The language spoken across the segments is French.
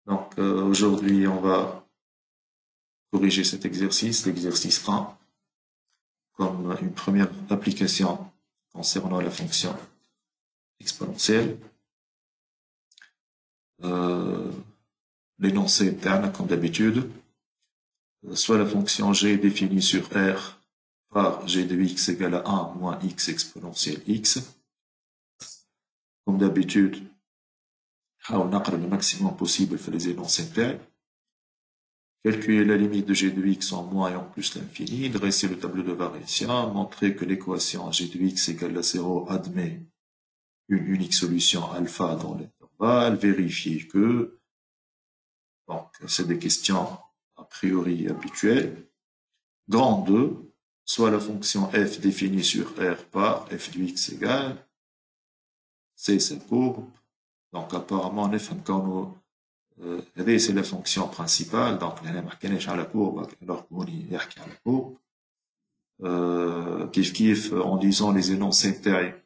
Donc aujourd'hui, on va corriger cet exercice, l'exercice 1, comme une première application concernant la fonction exponentielle. L'énoncé interne, comme d'habitude, soit la fonction g définie sur R par g de x égale à 1 moins x exponentielle x. Comme d'habitude, on نقرب le maximum possible في les énoncés internes. Calculer la limite de g de x en moins et en plus l'infini, dresser le tableau de variation, montrer que l'équation g de x égale à 0 admet une unique solution alpha dans l'intervalle, vérifier que, donc c'est des questions a priori habituelles. Grand 2, soit la fonction f définie sur R par f de x égale, c'est cette courbe, donc apparemment هذه c'est la fonction principale, donc هنا ما حكيناش على courbe alors كوني يحكي على courbe. كيف en lisant les énoncés تاعي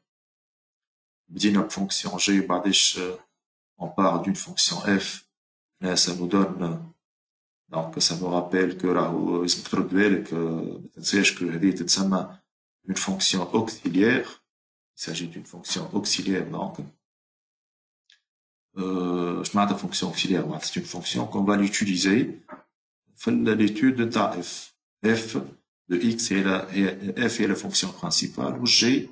بدينا بfonction g بعدش on part d'une fonction f, là ça nous donne, donc ça nous rappelle que راهو لازم ترد بالك ما تنساش que هذه تتسمى une fonction auxiliaire, il s'agit d'une fonction auxiliaire donc je m'arrête à fonction auxiliaire, c'est une fonction qu'on va l'utiliser dans l'étude de ta f. F de x f est la fonction principale, ou g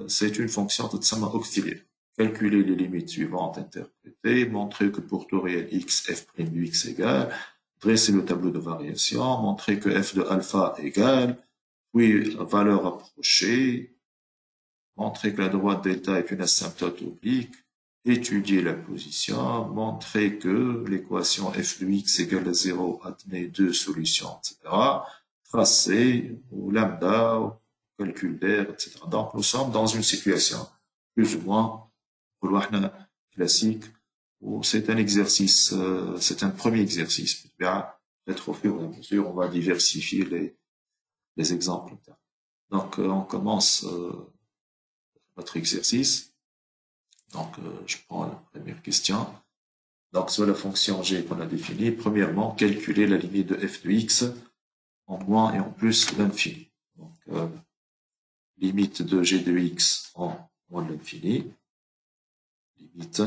c'est une fonction de tsama auxiliaire. Calculer les limites suivantes interprétées, montrer que pour tout réel x, f' de x égale, dresser le tableau de variation, montrer que f de alpha égale, puis valeur approchée, montrer que la droite delta est une asymptote oblique, étudier la position, montrer que l'équation f de x égale à 0 admet deux solutions, etc. Tracer, ou lambda, ou calcul d'air, etc. Donc nous sommes dans une situation plus ou moins classique, où c'est un exercice, c'est un premier exercice. Peut-être au fur et à mesure, on va diversifier les exemples. Donc on commence notre exercice. Donc, je prends la première question. Donc, sur la fonction g qu'on a définie, premièrement, calculer la limite de f de x en moins et en plus l'infini. Donc, limite de g de x en moins de l'infini. Limite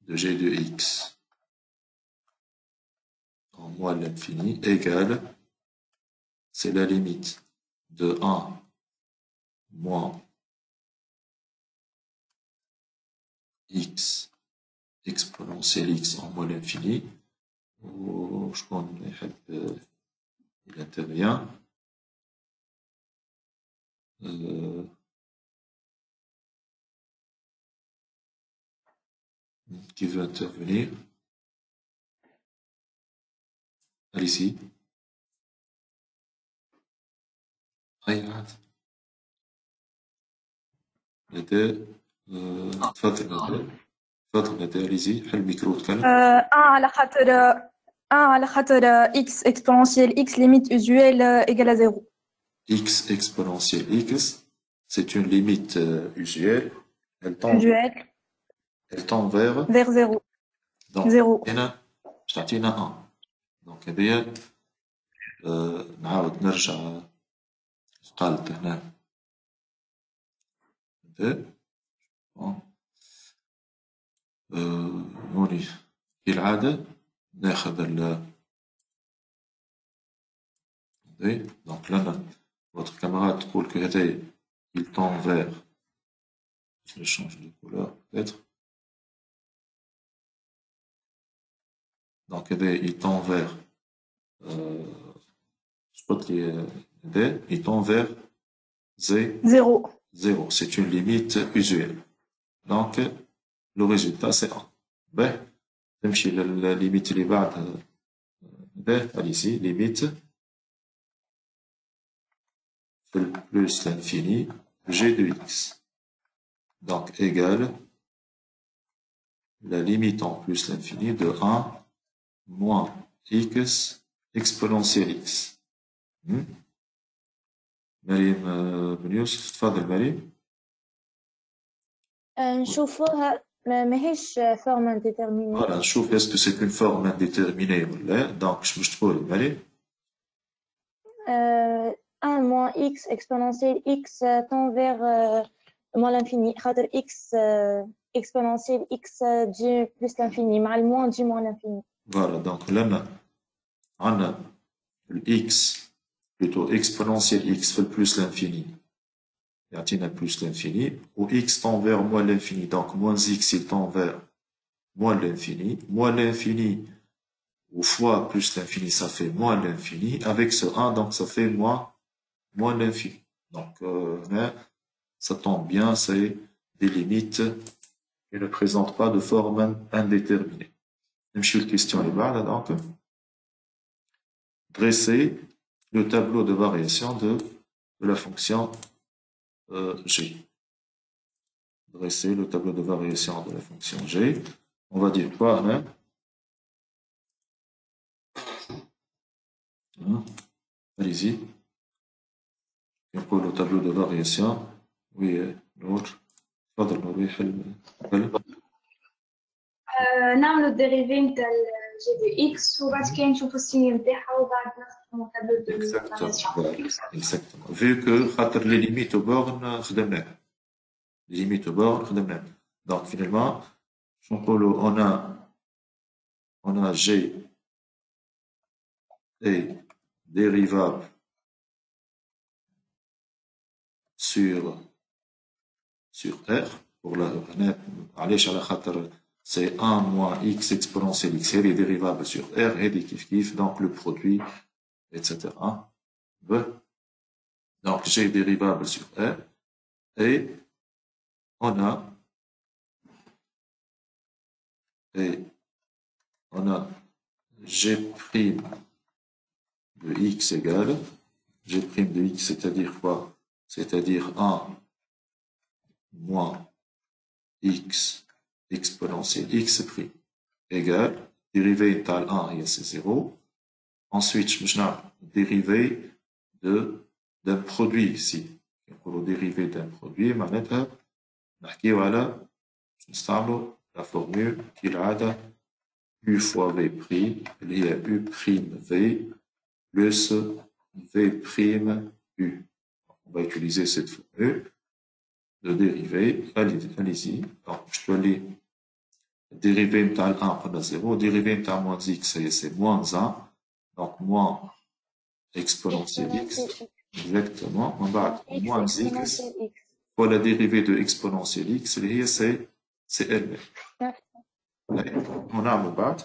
de g de x en moins de l'infini égale, c'est la limite de 1 moins x exponentielle x en moins l'infini. Je prends il intervient. Qui veut intervenir? Allez-y. تفضل ندى allez-y حل الميكرو تكلم. 1 على خاطر x exponentielle x limite usuelle égale à 0. X exponentielle x, c'est une limite usuelle. Elle tend vers 0. Donc, 0. هنا تعطينا 1. Donc هذه نعاود نرجع قالت هنا هوني كالعادة ناخذ donc là votre camarade تقول que هذا il tend vers, je change de couleur peut-être, donc هذا il tend vers il tend vers 0. 0, c'est une limite usuelle. Donc le résultat c'est 1. Ben, نمشي للليميت اللي بعدها. Allez-y, limite plus l'infini g de x. Donc égale la limite en plus l'infini de 1 moins x exponentielle x. مريم بن يوسف تفضل مريم. نشوفوها ماهيش forme indéterminée. Voilà, نشوف est-ce que c'est une forme indéterminée ou لا. Donc باش تقول مالي 1 moins x exponentielle x tend vers moins l'infini. خاطر x exponentielle x du plus l'infini مع le moins du moins l'infini. Voilà, donc là on a le x plutôt exponentielle x fait plus l'infini. يعطينا plus l'infini ou x tend vers moins l'infini. Donc moins x il tend vers moins l'infini. Moins l'infini ou fois plus l'infini, ça fait moins l'infini. Avec ce 1, donc ça fait moins l'infini. Donc là, ça tombe bien, c'est des limites qui ne présentent pas de forme indéterminée. Même si la question est là, donc dresser le tableau de variation de la fonction g. Dresser le tableau de variation de la fonction g. On va dire quoi, hein? Allez-y. يقول le tableau de variation. Oui, نور. تفضل نور يحل. نعملوا الديريفي نتاع جي دو اكس وبعد كده نشوفوا السيني نتاعها وبعد نخدموا تابلو دو فارياسيون. Exactement. Vu que خاطر les limites aux bornes خدمناها. Les limites aux bornes خدمناها. Donc finalement, on a g est dérivable sur R pour la علاش على خاطر c'est 1 moins x exponentielle x elle est dérivable sur R et des kiff donc le produit etc. Donc g est dérivable sur R et on a g' de x égale g' de x c'est-à-dire quoi? C'est-à-dire 1 moins x exponentielle x' égale dérivée égale 1 et c'est 0. Ensuite, je vais dériver d'un produit ici. Pour le dérivé d'un produit, معناتها نحكيو على نستعملوا la formule كالعادة U fois V prime اللي هي U prime V plus V prime U. On va utiliser cette formule de dérivée. Allez-y. Donc, je dois aller dérivé نتاع 1 قلنا 0. Dérivé نتاع moins x, c'est moins 1. Donc, moins exponentielle x. Exactement. On va moins x fois la dérivée de exponentielle x, c'est elle-même. On a mon بعد.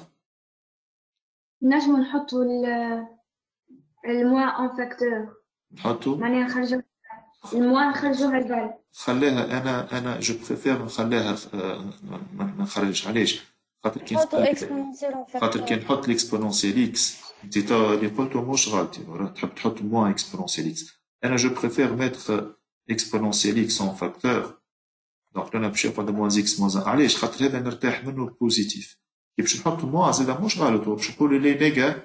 نجمو نحطو الموا ان فاكتور. نحطو معناها نخرجو الموا نخرجوها الفال. خليها انا جو بريفير نخليها ما نخرجش علاش؟ خاطر كي نحط ليكسبونونسيال اكس انت اللي قلته مش غلطي تحب تحط موان اكسبونونسيال اكس انا جو بريفير ميتر اكسبونونسيال اكس ان فاكتور دونك انا باش نقعد موان اكس موان علاش؟ خاطر هذا نرتاح منه بوزيتيف كي باش نحط موان زاد مش غلط باش نقولوا لي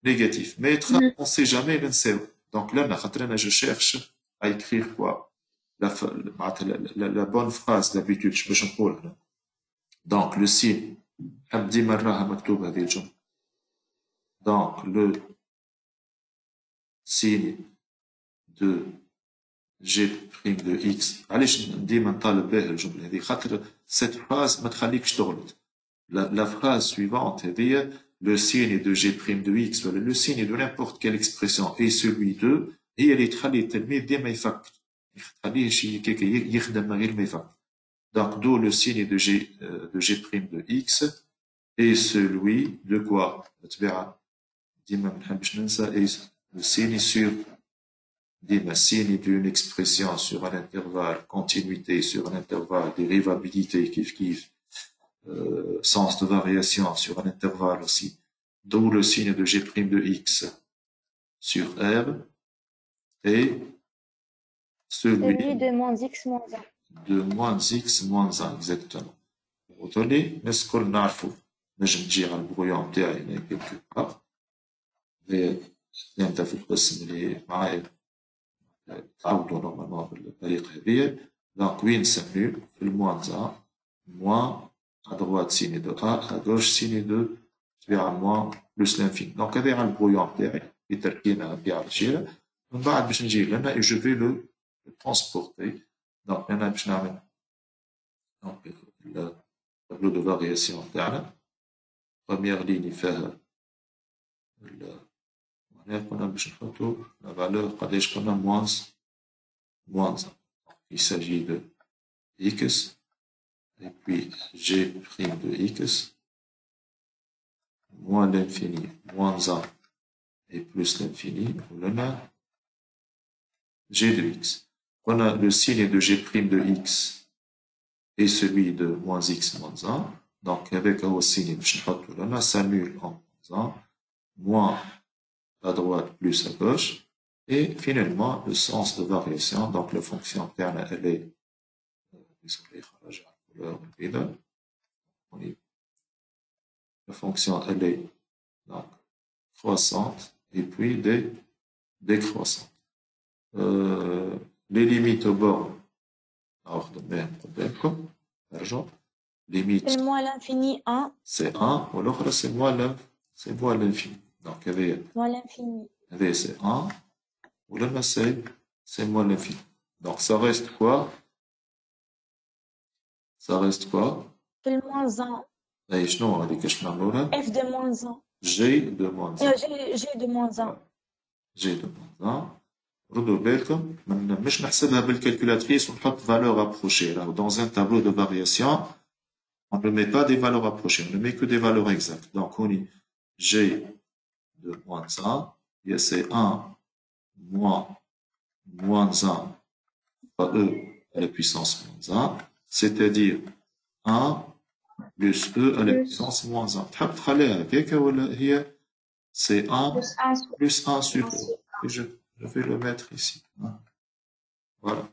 نيجاتيف مي اون سي جامي ننساو دونك لنا خاطر انا جو شيرش à écrire quoi la bonne phrase d'habitude je peux نقول donc le signe حب ديما نراها مكتوب هذه الجملة donc le signe de g' de x علاش ديما نطالب بها الجملة هذه خاطر cette phrase ما تخليكش تغلط la phrase suivante هذه le signe de g' de x ولا le signe de n'importe quelle expression est celui de هي اللي تخلي التلميذ ديما يفكر تخليه شي كيكا يخدم غير ما يفكر donc d'où le signe de g' de x est celui de quoi بالطبيعة ديما ما نحبش ننسى est le signe sur ديما signe d'une expression sur un intervalle continuité sur un intervalle dérivabilité كيف sens de variation sur un intervalle aussi d'où le signe de g' de x sur R et celui de moins x moins 1. De moins x moins 1, exactement. وتولي الناس الكل نعرفوا نجم تجي على البرويون نتاعي هنا كيلكو بار. انت في القسم اللي معايا تعودوا نورمالمون بالطريقة هذيا Donc, oui, c'est nul, le moins 1, moins, à droite, signe de A, à gauche, signe de, moins, plus l'infini. Donc, هذا le brouillon بتاعي اللي تركينا بها الأشياء. من بعد باش نجي لهنا et je vais le transporter. Donc, هنا باش نعمل donc le tableau de variation تاعنا. Première ligne فيها هنا قلنا باش نحطو la valeur قداش قلنا moins 1. Il s'agit de x et puis g' de x moins l'infini moins 1 et plus l'infini ou là g de x. On a le signe de g' de x et celui de moins x moins 1. Donc avec un signe là s'annule en moins 1 moins à droite plus à gauche. Et finalement, le sens de variation, donc la fonction interne, elle est, la fonction, elle est donc, croissante et puis décroissante. Les limites au bord, alors de même problème comme l'argent, limite. C'est moins l'infini 1. C'est 1, ou l'autre c'est moins l'infini. Donc, moins l'infini. C'est 1. Ou là, c'est moins l'infini. Donc, ça reste quoi? Ça reste quoi? Le moins 1. Et je n'en ai qu'est-ce qu'on a F de moins 1. G de moins 1. G de moins 1. G de moins 1. ردوا بالكم مش نحسبها بالكالكولاتريس ونحط valeur approchée. Là, dans un tableau de variation, on ne met pas des valeurs approchées, on ne met que des valeurs exactes. Donc, on dit G de moins 1, et c'est 1 moins 1 fois E à la puissance moins 1, c'est-à-dire 1 plus E à la puissance moins 1. C'est 1 plus 1 sur E. Et je vais le mettre ici. Voilà.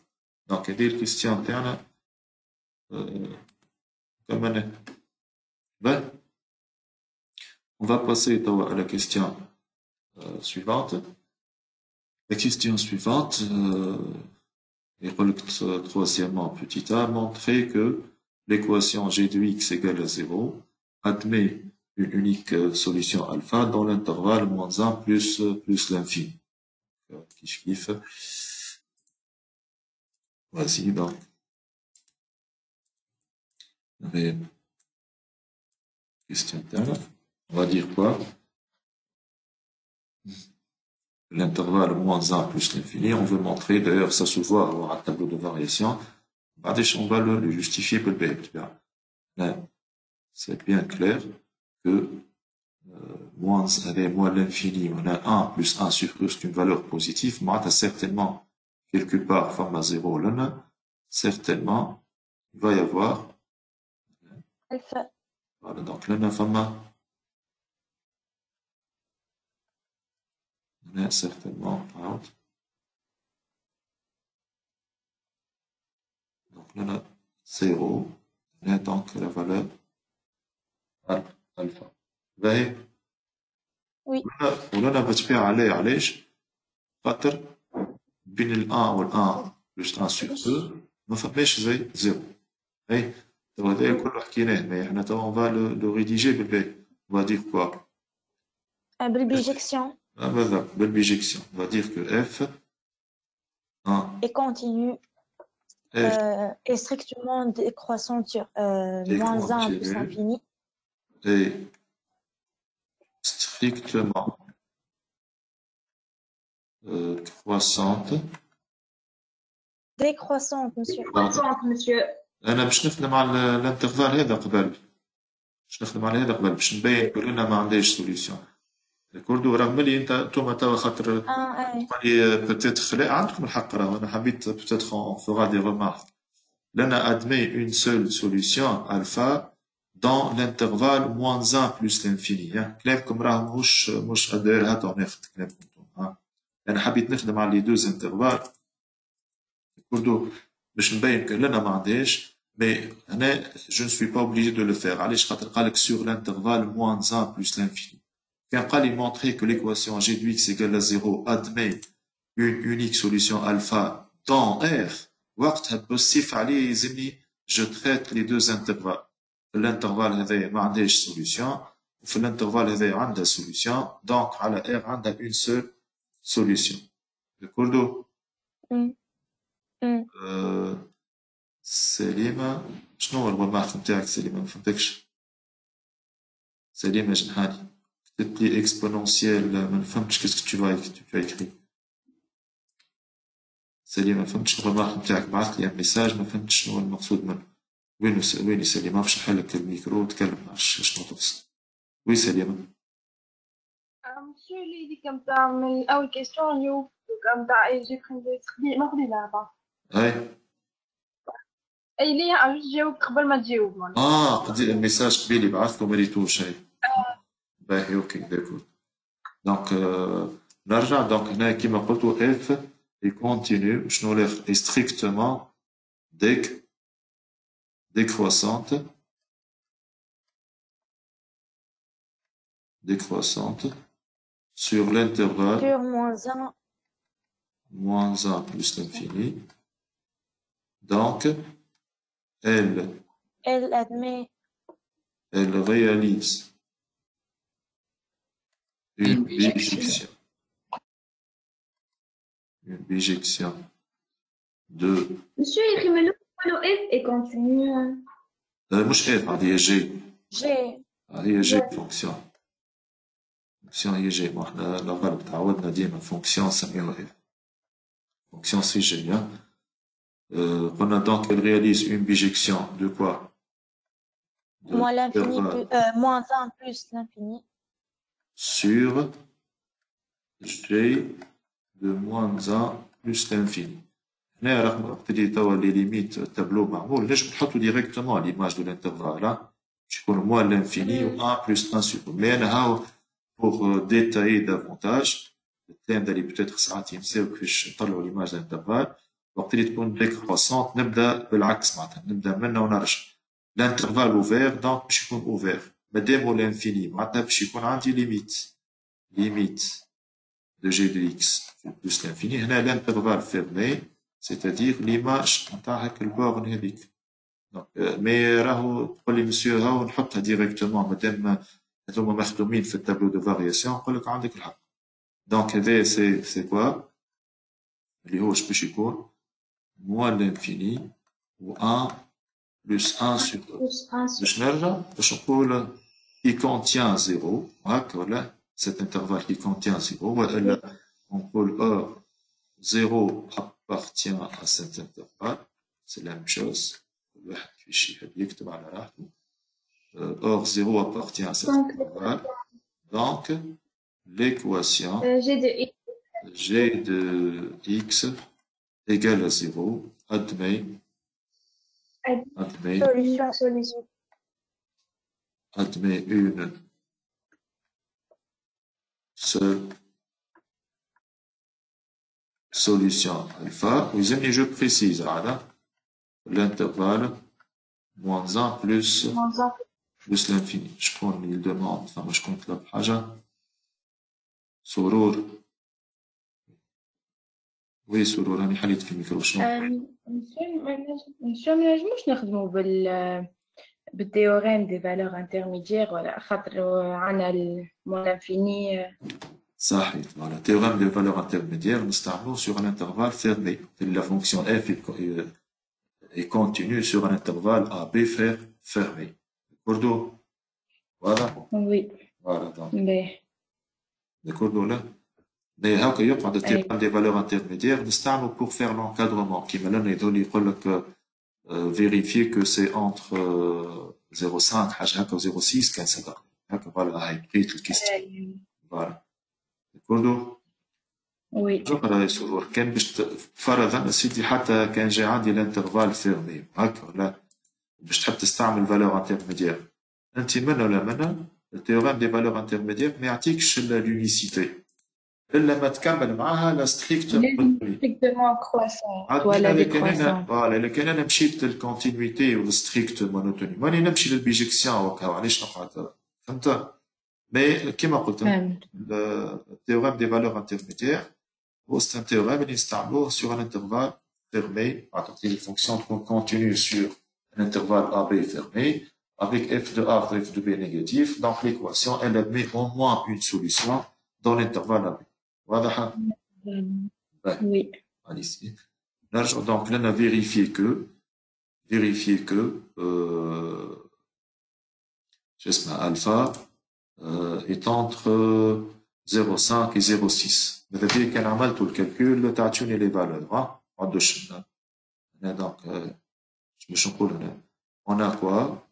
Donc, il y a des questions internes. Ben, on va passer à la question suivante. La question suivante, troisièmement, petit a, montrer que l'équation g de x égale à 0 admet une unique solution alpha dans l'intervalle moins 1 plus l'infini. Kiff. Voici donc. Question interne. On va dire quoi? L'intervalle moins 1 plus l'infini, on veut montrer, d'ailleurs ça se voit à un tableau de variation, on va le justifier pour le B. C'est bien clair que moins l'infini, on a 1 plus 1 sur E, c'est une valeur positive, mais certainement, quelque part, forme à 0, là, certainement, il va y avoir alpha. Voilà, donc là, forme on est certainement out. Donc là, 0, là, donc la valeur alpha. Oui. ولا بتبيع عليه علاش؟ خاطر بين ال 1 وال 1 بلس 1 سور 2 ما فماش زي 0. اي تو هذايا كله حكيناه مي احنا تو on va le rédiger بالباهي. On va dire quoi? بالبيجيكسيون. بالضبط بالبيجيكسيون. On va dire que f est continu est strictement décroissant sur moins 1 plus l'infini. Et strictement croissante. Décroissante, monsieur. Décroissante, monsieur. أنا باش نخدم على الانترفال هذا قبل. باش نخدم على هذا قبل باش نبين كلنا ما عندهاش سوليسيون. كوردو رغم اللي انتوما توا خاطر تقولي بوتيتر لا عندكم الحق راهو انا حبيت بوتيتر اون فورا دي ريمارك. لنا ادمي اون سول سوليسيون الفا dans l'intervalle moins 1 plus l'infini. كلامكم راه مش قدر هاتو ناخذ كلامكم. انا حبيت نخدم على لي دوز انترفال كوردو باش نبين que لنا ما عندهاش mais هنا je ne suis pas obligé de le faire. علاش خاطر قالك sur l'intervalle moins 1 plus l'infini. Quand on a montré que l'équation g de x égale à 0 admet une unique solution alpha dans R, وقتها بوصيف عليه يلزمني je traite les deux intervalles. في الانترفال هذايا ما عندهاش solution وفي الانترفال هذايا عندها solution donc على R عندها une seule solution. D'accord. سليمة شنو هو الرماح نتاعك سليمة ما فهمتكش. سليمة جنحاني كتبت لي اكسبونونسيال ما فهمتش كيسك tu vas écrire. سليمة ما فهمتش الرماح نتاعك بعثت لي ميساج ما فهمتش شنو المقصود منه. وين سليمة باش نحلك الميكرو وتكلم معرفش شنو تقصد. وين سليمة؟ Monsieur, il dit comme ça, mais ah oui, question, comme ça, et j'ai pris des trucs, ما خدي لعبة. هاي. أي ليه juste جاوب قبل ما تجاوب معناها. قدي الميساج قبيلي بعثته ما ريتوش هاي. باهي اوكي داكور. دونك نرجع دونك هنا كيما قلتو اف اي كونتينيو شنو الاخر اي ستريكتومون décroissante sur l'intervalle sur moins 1 plus l'infini. Donc, elle réalise une bijection. Une bijection de... Monsieur, il remet le F et continue. مش F, هذه G. هي G fonction. fonction هي G. ما احنا الغالب تعودنا ديما fonction نسميوها F. fonction c'est G. On a donc elle réalise une bijection de quoi? Moins l'infini, moins 1 plus l'infini. Sur G de moins 1 plus l'infini. هنا رقم وقت اللي توا لي ليميت التابلو معمول ليش نحطو ديريكتومون ليماج دو الانترفال باش يكون موان لانفيني و 1 بلس 1 سور مي انا هاو بوغ ديتايي دافونتاج التيم اللي بوتيتر ساعات ينساو كيفاش نطلعو ليماج دو الانترفال وقت اللي تكون ديكروسونت نبدا بالعكس معناتها نبدا منها ونرجع الانترفال اوفير دونك باش يكون اوفير مادامو لانفيني معناتها باش يكون عندي ليميت de g de x plus l'infini هنا l'intervalle fermé c'est-à-dire l'image نتاعك البورن هذيك مي راهو تقول لي مسيو هاو نحطها ديريكتومون مادام هذوما مخدومين في التابلو دو فارياسيون نقول لك عندك الحق دونك هذا سي كوا اللي هو باش يكون موان لانفيني و 1 بلس 1 سور باش نرجع باش نقول كي كونتيان زيرو هاكا ولا cet intervalle qui contient 0 والا نقول or 0 appartient à cet intervalle, c'est la même chose. Or 0 appartient à cet intervalle. Donc, l'équation g de x égale à 0 admet une seule solution alpha. Oui, je précise, l'intervalle moins 1 plus l'infini. Je prends, il demande, enfin, moi je compte la page. سرور. Oui, سرور, أنا حليت في الميكرو شنو؟ مسيو ما نجموش نخدمو بالتhéorème des valeurs intermédiaires ولا خاطر عنا المون انفيني. صحيح voilà théorème des valeurs intermédiaires نستعملوه sur un intervalle fermé la fonction f est continue sur un intervalle AB fermé d'accord voilà oui voilà donc d'accord là mais هاكا يقعد théorème des valeurs intermédiaires نستعملوه pour faire l'encadrement كيما لنا يظل يقول لك vérifier que c'est entre 0,5 حاجة هاكا و 0,6 كان صدق هاكا voilà هاي بقية الكيستيون voilà d'accord oui شكرا يا سرور كان باش فرضا سيدي حتى كان جاي عندي الانترفال فيرمي هاكا ولا باش تحب تستعمل فالور انترميديير انت منا ولا منا التيوريم دي فالور انترميديير ما يعطيكش لونيسيتي الا ما تكمل معاها لا ستريكتومون كرواسون ولا ديكرواسون فوالا الا كان انا مشيت للكونتينيتي والستريكت مونوتوني ماني نمشي للبيجيكسيون وكا علاش نقعد فهمت مي كيما قلت التيوريم دي فالور انترميديير هو c'est un théorème اللي نستعملوه sur un intervalle fermée, les fonctions continues sur un intervalle AB fermé, avec f de A, f de B négatif. Donc, l'équation, elle admet au moins une solution dans l'intervalle AB. Voilà. Oui. Ici. Donc, là, on a vérifié que, alpha est entre 0,5 et 0,6. Vous avez qu'un normal tout le calcul, tu as tué les valeurs. Hein? Donc, je me chante on a quoi?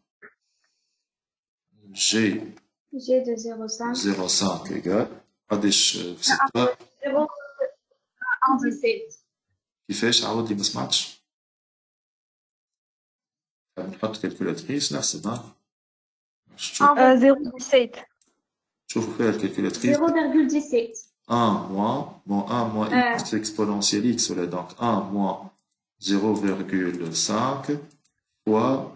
G de 0,5. 0,5 égale. C'est pas. 0,17. كيفاش عاود لي ما سمعتش نحط كالكولاتريس نحسبها 0,17. شوفوا فيها الكالكولاتريس 0,17. 1 moins x exponentielle x donc 1 moins 0,5 fois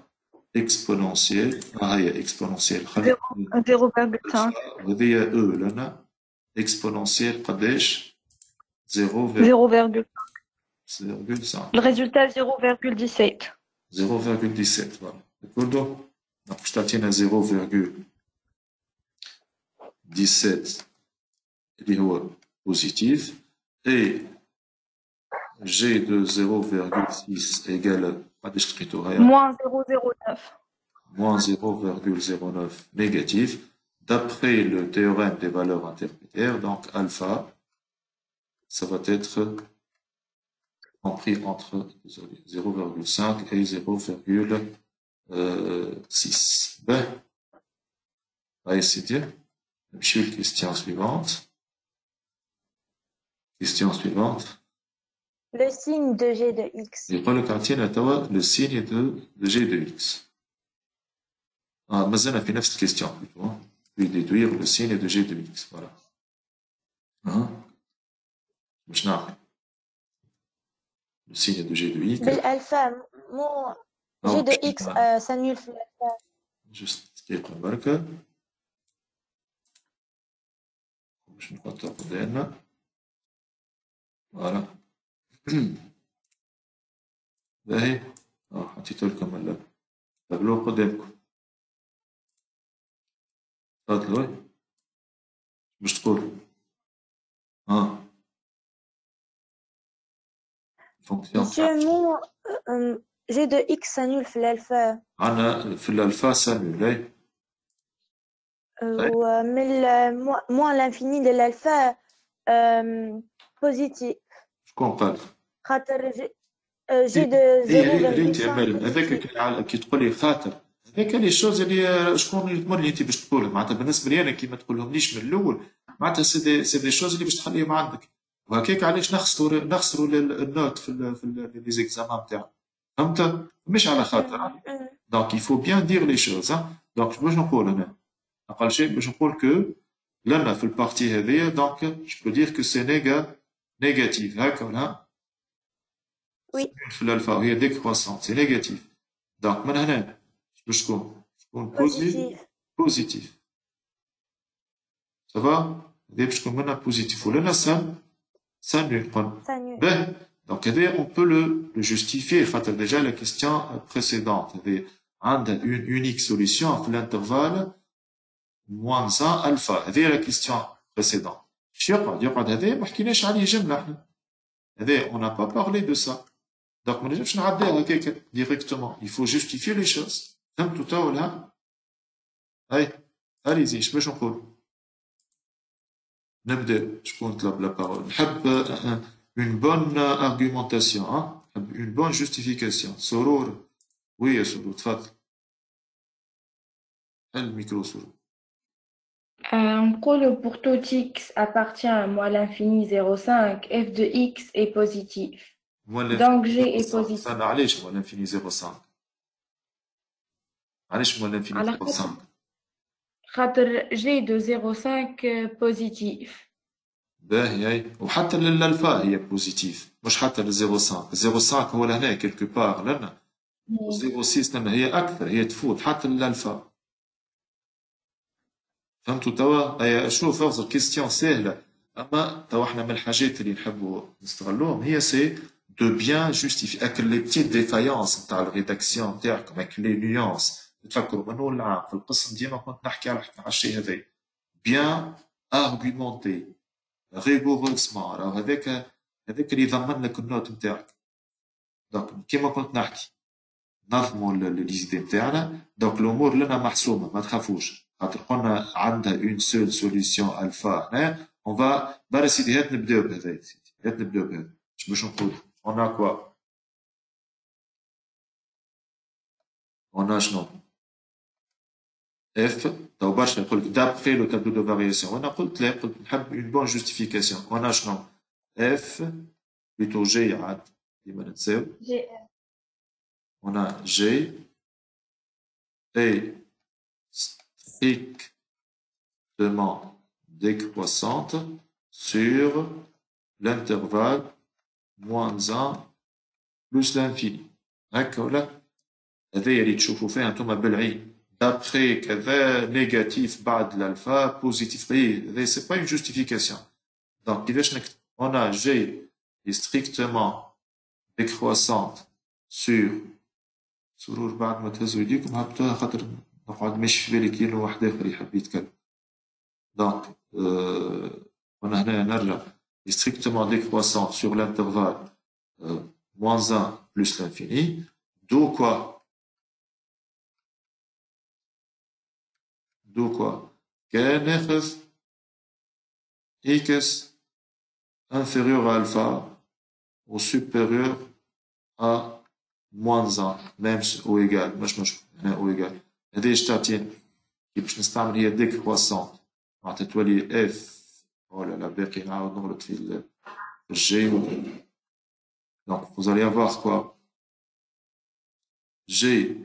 exponentielle هي exponentielle 0,5 وهذه e لنا exponentielle قداش 0,5 Le résultat 0,17. 0,17 voilà d'accord donc je t'attiens à 0,17 اللي هو positif et g de 0,6 égale قداش لقيتوها moins 0,09 moins 0,09 négatif d'après le théorème des valeurs intermédiaires donc alpha ça va être compris entre 0,5 et 0,6 ben allez c'est bien question suivante question suivante. Le signe de g de x. Il prend le quartier le signe de g de x. Ah, mais on a fait une autre question plutôt. Puis déduire le signe de g de x. Voilà. Hein? Le signe de g de x. L'alpha, g de x s'annule sur l'alpha. Juste quelques remarques. Je ne crois pas. Voilà. باهي حطيت لكم التابلو قدامكم تفضلوا باش تقول fonction Monsieur, g de x s'annule في l'alpha. عندنا في الالفا s'annule moins l'infini de l'alpha positif. شكون قال؟ خاطر جي دو 0,5 هذاك كي تقول لي خاطر هذاك لي شوز اللي شكون يضمن لي انت باش تقولها معناتها بالنسبه لي انا كي ما تقولهمليش من الاول معناتها سي دي شوز اللي باش تخليهم عندك وهكاك علاش نخسروا النوت في لي زيكزامان تاعنا فهمت مش على خاطر دونك يفو بيان دير لي شوز دونك باش نقول انا اقل شيء باش نقول كو لنا في البارتي هذيا دونك جو بو دير كو سي نيجاتيف هكا ولا Oui. في الالفا هي ديكروسون سي نيجاتيف دونك من هنا باش تكون بوزيتيف سافا هذه باش تكون منها بوزيتيف ولنا سانول باه دونك هذا on peut le justifier خاطر déjà la question précédente هذه عندها une unique solution في l'intervalle moins 1 alpha هذه la question précédente اش يقعد هذا ما حكيناش عليه جمله احنا هذا on n'a pas parlé de ça donc ما نجمش نعديها هكاك directement il faut justifier les choses فهمتوا تا ولا هاي allez-y اش باش نقول نبدا شكون طلب لا بارول نحب une bonne argumentation une bonne justification سرور وي يا سرور تفضل الميكرو سرور نقول pour tout x appartient à moi l'infini 0,5 f de x est positif donc g est positif علاش moi l'infini 0,5 علاش moi l'infini 0,5 خاطر g de 0,5 positif باهي هاي وحتى للالفا هي بوزيتيف مش حتى ل 0,5 هو لهنا كيلكو بار لنا 0,6 لنا هي اكثر هي تفوت حتى للالفا فهمتوا توا شوف افضل كيستيون سهله اما توا احنا من الحاجات اللي نحبوا نستغلوهم هي سي de bien justifier avec les petites défaillances dans la rédaction تاعكم avec les nuances تفكروا من أول العام في القسم ديما كنت نحكي على الشيء هذا bien argumenté rigoureusement راهو هذاك اللي يضمن لك النوت نتاعك دونك كيما كنت نحكي نظموا ليزيدي نتاعنا دونك الأمور لنا محسومة ما تخافوش خاطر قلنا عندها اون سول سوليسيون الفا هنا اون فا برا سيدي هات نبداو بهذا يا سيدي هات نبداو بهذا باش نقول on a quoi on a شنو f تو برشا يقول لك d'après le tableau de variation وانا قلت لا قلت نحب une bonne justification on a شنو f plutôt g عاد ديما نتساوي جي on a g est strictement décroissante sur l'intervalle moins 1 plus l'infini هكا ولا هذايا اللي تشوفوا فيها انتم بالعين d'après كذا négatif بعد l'alpha positif هذا c'est pas une justification donc كيفاش نكتب on a g est strictement décroissante sur سرور بعد ما تهزوا يديكم هبطوها خاطر نقعد ماشي في بالي كاين واحد اخر يحب يتكلم دونك هنا نرجع strictement décroissante sur l'intervalle moins 1 plus l'infini d'où quoi كان ناخذ x inférieur à alpha ou supérieur à moins 1 même ou égal مش هنا ou égal هذه ايش تعطينا كي باش نستعمل هي décroissante معناتها تولي f ولا لا باقي نعاود نغلط في الجي donc vous allez avoir quoi g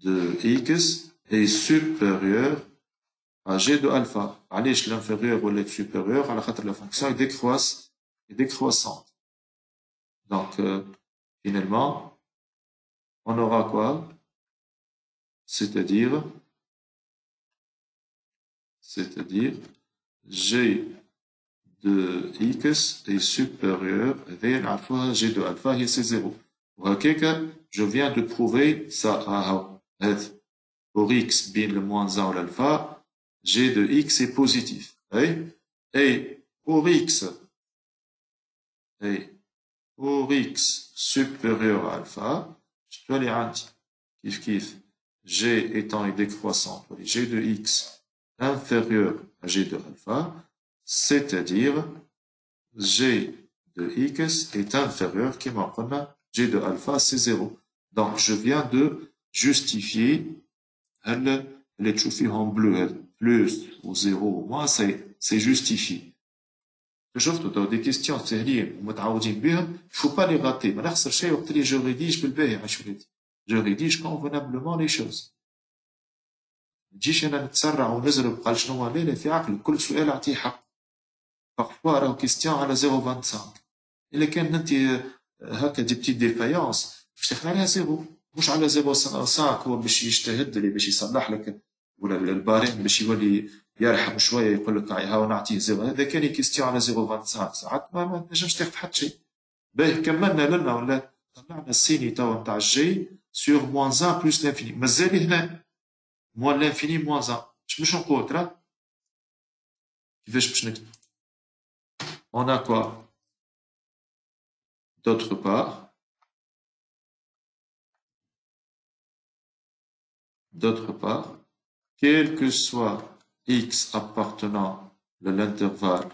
de x est supérieur à g de alpha علاش l'inférieur ولا supérieur على خاطر la fonction est décroissante donc finalement on aura quoi c'est-à-dire g de x est supérieur à g de alpha et c'est 0 وهكاك je viens de prouver ça pour x bien le moins 1 ou l'alpha g de x est positif et pour x supérieur à alpha je dois aller عندي كيف g étant décroissant g de x inférieur à g de alpha c'est-à-dire g de x est inférieur كما قلنا g de alpha c'est 0 donc je viens de justifier اللي تشوفيهم bleu plus ou 0 ou moins c'est justifié شفتوا تو دي كيستيون سهلين ومتعودين بهم faut pas les rater ما نخسر شيء وقت اللي جو ريديج بالباهي عاش ولادي جو ريديج convenablement les choses نجيش انا نتسرع ونزرب قال شنو لا في عقلك كل سؤال اعطيه حق parfois راهو كيستيون على 0.25 الا كان انت هكا دي بتي ديفايونس باش تاخذ عليها 0 مش على 0.5 هو باش يجتهد اللي باش يصلح لك ولا البارين باش يولي يرحم شويه يقول لك هاو نعطيه 0 هذا كان كيستيون على 0.25 ساعات ما تنجمش تاخذ حتى شيء باهي كملنا لنا ولا طلعنا السيني توا نتاع الجي سور موان 1 بلس لانفيني مازال هنا موان لانفيني موان 1 باش نقول ترى كيفاش باش نكتب on a quoi d'autre part quel que soit x appartenant à l'intervalle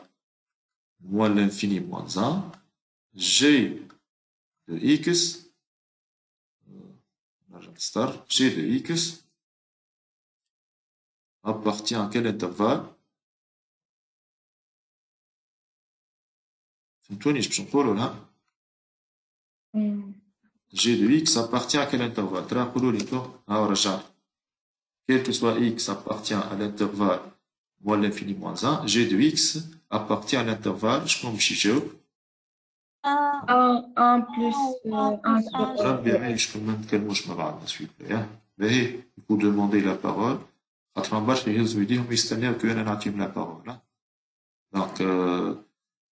moins l'infini moins 1 g de x g de x appartient à quel intervalle فهمتوني ايش باش نقولوا لها g de x appartient à quel intervalle ترى قولوا لي تو ها رجعت quel que soit x appartient à l'intervalle moins l'infini moins 1 g de x appartient à l'intervalle شكون باش يجاوب 1 plus 1 ربي يعيشكم ما نتكلموش مع بعض سويت باهي يكون دوموندي لا بارول خاطر برشا يهزوا يديهم يستناو كي انا نعطيهم لا بارول دونك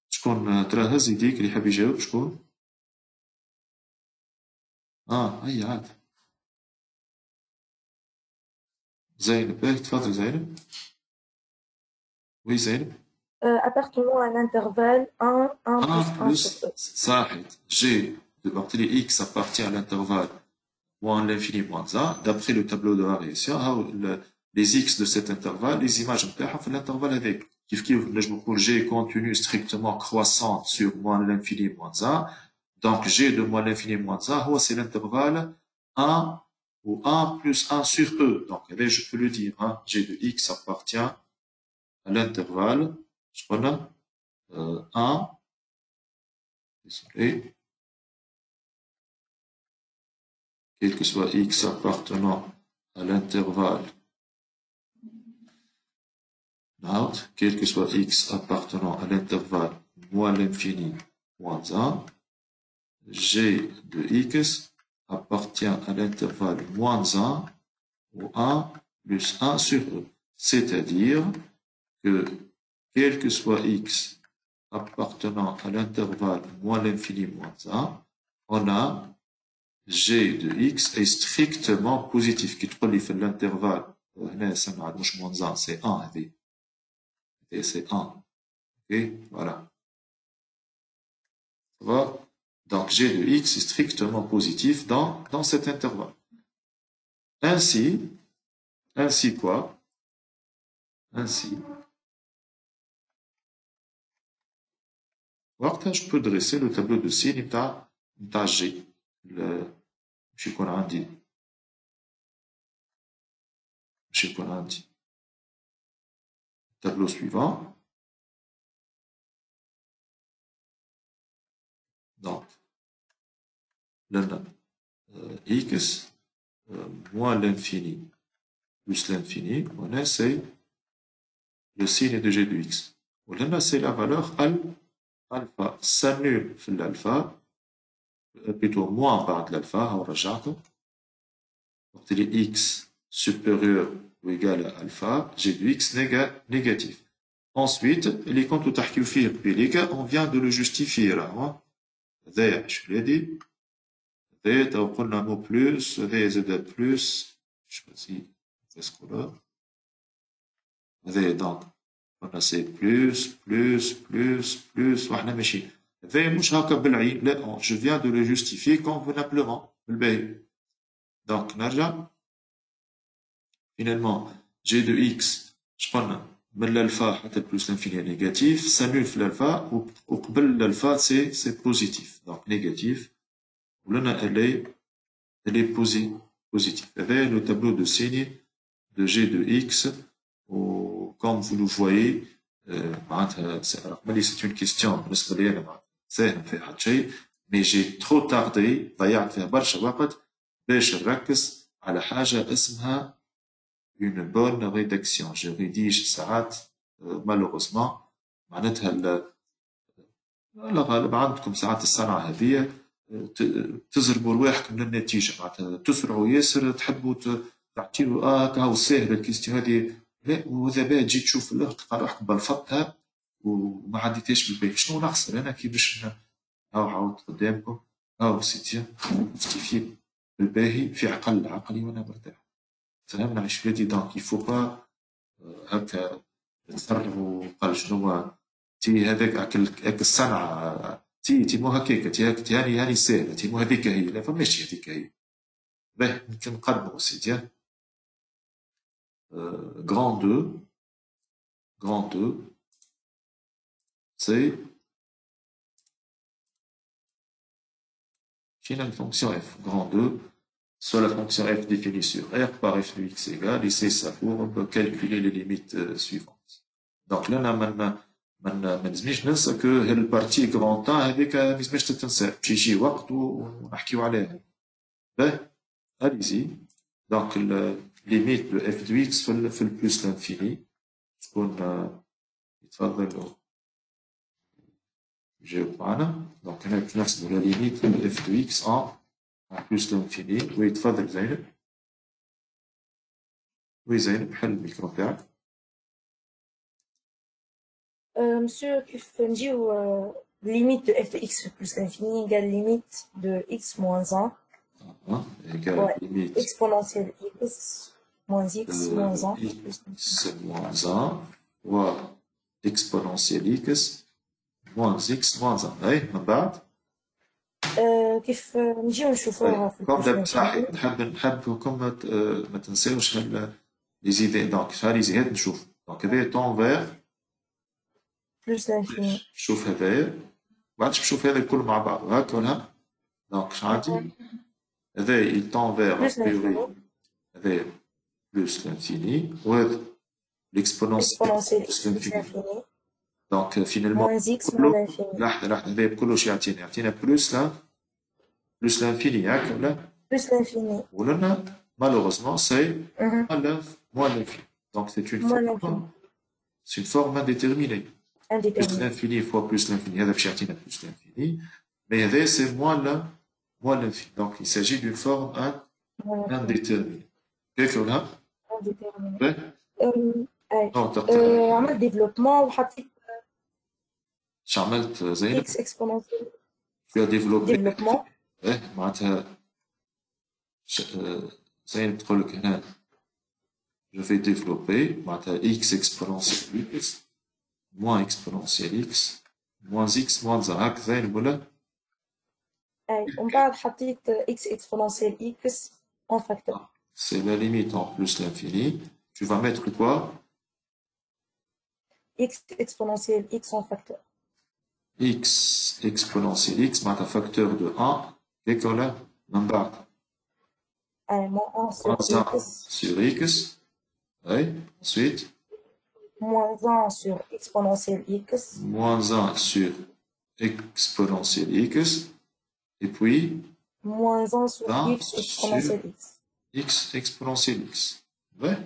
شكون ترى هز يديك اللي يحب يجاوب شكون هي عاد زينب باهي تفضل زينب وي زينب appartenant à l'intervalle 1, 1 plus 1 plus sur E. صاحت G de bactéries X appartient à l'intervalle moins l'infini moins A. D'après le tableau de variation, les X de cet intervalle, les images في l'intervalle avec. كيف نجم نقول G continue strictement croissante sur moins l'infini moins A. Donc G de moins l'infini moins A, c'est l'intervalle 1 ou 1 plus 1 sur E. Donc je peux le dire, hein, G de X appartient à l'intervalle, je connais, 1, désolé, quel que soit X appartenant à l'intervalle, quel que soit X appartenant à l'intervalle moins l'infini moins 1, G de X appartient à l'intervalle moins 1 ou 1 plus 1 sur E. C'est-à-dire que quel que soit X appartenant à l'intervalle moins l'infini moins 1, on a G de X est strictement positif. Qui te fait l'intervalle, moins 1, c'est 1. Et c'est 1. Ok, voilà. Ça va? Donc G de X est strictement positif dans cet intervalle. Ainsi quoi? Ainsi, je peux dresser le tableau de signe de G. Je qu'on a dit. Tableau suivant. Donc, X moins l'infini plus l'infini, on essaie le signe de G de X. On c'est la valeur alpha s'annule l'alpha, plutôt moins par l'alpha, on rejette. Donc, X supérieur ou égal à alpha, G de X négatif. Ensuite, les comptes on vient de le justifier là. Je l'ai dit. On a un mot plus, Z plus, je choisis ce couleur. Donc, on a c'est plus, وإحنا ماشي. مش هكا بالعين، لا، je viens de le justifier convenablement. Donc, نرجع. Finalement, G de X, je prends من l'alpha حتى plus l'infini négatif, s'annule l'alpha, ou l'alpha c'est positif, donc négatif. Elle est positive. Avec le tableau de signe de G de X, comme vous le voyez, c'est une question, mais j'ai trop tardé, ضيعت فيها برشا وقت باش نركز على حاجة اسمها une bonne rédaction. Je rédige ساعات malheureusement معناتها الغالب عندكم ساعات الصنعة هذه تزربوا رواحكم من النتيجة، معناتها تسرعوا ياسر، تحبوا تعطيوا هاو ساهلة الكيستيون هذه، لا، وإذا باه تجي تشوف تلقى روحك بلفطتها وما عديتهاش بالباهي. شنو نخسر أنا كي باش عاود قدامكم هاو سيتي جوستيفي بالباهي في عقلي وأنا مرتاح. فهمنا عايش بلادي. دونك يفو با هكا تسرعوا قال شنو تي هذاك هاك الصنعة تي مو هكاك، تي هاني ساهلة، تي مو هذيك هي، لا فماشي هذيك هي. باه يمكن نقدموا سيدي. Grand 2, c'est une fonction f. Grand 2, soit la fonction f définie sur R par f de x égale, et c'est ça pour calculer les limites suivantes. Donc là, ما نزمنيش ننسى كو هالبارتي كرون طا هذيك ما لازمش تتنسى، باش يجي وقت ونحكيو عليها. باه اليزي. دونك ليميت دو اف دو اكس في البلوس لانفيني شكون يتفضل يجاوب معنا. دونك هنا نحسبو لا ليميت دو اف دو اكس ان بلوس لانفيني. ويتفضل زينب. وي زينب حل الميكرو تاعك. Monsieur, كيف نجيو limite de f de x plus l'infini égale limite de x moins 1 égale limite exponentielle x moins x moins 1 x moins 1 fois exponentielle x moins x moins 1. اي من بعد كيف نجيو نشوفوها في كوم البروسيس صحيح نحبكم ما تنساوش لي زيدي دونك هذه زياد نشوف دونك هذا طون فير بلوس لانفيني شوف هذايا بعدش بشوف هذا الكل مع بعض هاكا ولا دونك اش عندي هذا il tend vers a priori هذا بلوس لانفيني وهذا l'exponentielle بلوس لانفيني دونك فينالمون moins x moins l'infini لحظة هذا بكلش يعطينا بلوس بلوس لانفيني هاكا ولا plus l'infini ولنا malheureusement c'est moins l'infini donc c'est une forme indéterminée plus l'infini fois plus l'infini هذا باش يعطينا plus l'infini mais هذا c'est moins l'infini donc il s'agit d'une forme indéterminée كيف ولا عملت ديفلوبمون وحطيت اش عملت زينب x exponentielle tu as développé développement معناتها زينب تقول لك هنا je vais développer معناتها x exponentielle x moins exponentielle x moins x moins 1 هاك زينب ولا ومن بعد حطيت x exponentielle x en facteur c'est la limite en plus l'infini tu vas mettre quoi x exponentielle x en facteur x exponentielle x معناتها facteur de 1 هيك ولا من بعد moins 1 sur x oui ensuite moins 1 sur exponentielle x moins 1 sur exponentielle x et puis moins 1 sur x exponentielle x x exponentielle x ouais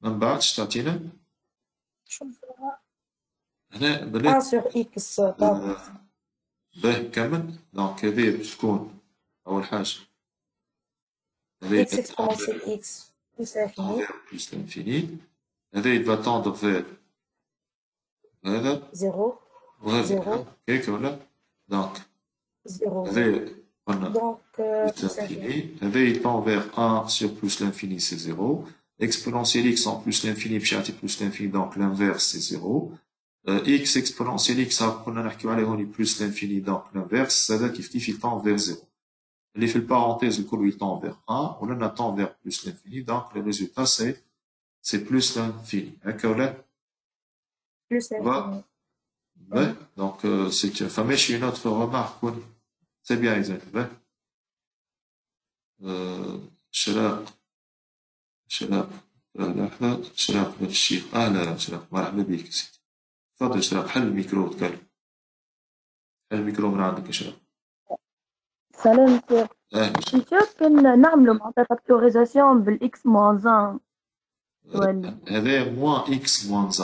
من بعد اش تعطينا هنا بلا 1 sur x باهي كمل دونك هذه باش تكون اول حاجه x exponentielle x plus l'infini plus l'infini هذا il va tendre vers هذا 0 وهذا هيك ولا دونك 0 هذا قلنا donc plus l'infini هذا il tend vers 1 sur plus l'infini c'est 0 exponentielle x en plus l'infini باش يعطي plus l'infini donc l'inverse c'est 0 x exponentielle x كنا نحكيو عليه هوني plus l'infini donc l'inverse هذا كيف il tend vers 0 اللي في البارونتيز الكل il tend vers 1 ولنا tend vers plus l'infini donc le résultat c'est plus l'infini هكا ولا plus l'infini ouais donc c'est فماشي une autre remarque c'est bien Isaac شراق لحظة شراق بن الشيخ أهلا شراق مرحبا بك سيدي تفضل شراق حل الميكرو وتكلم حل الميكرو من عندك يا شراق سلام سير نشوف كان نعملوا معناتها فاكتوريزاسيون بالاكس موان 1 هذا موان اكس موان 1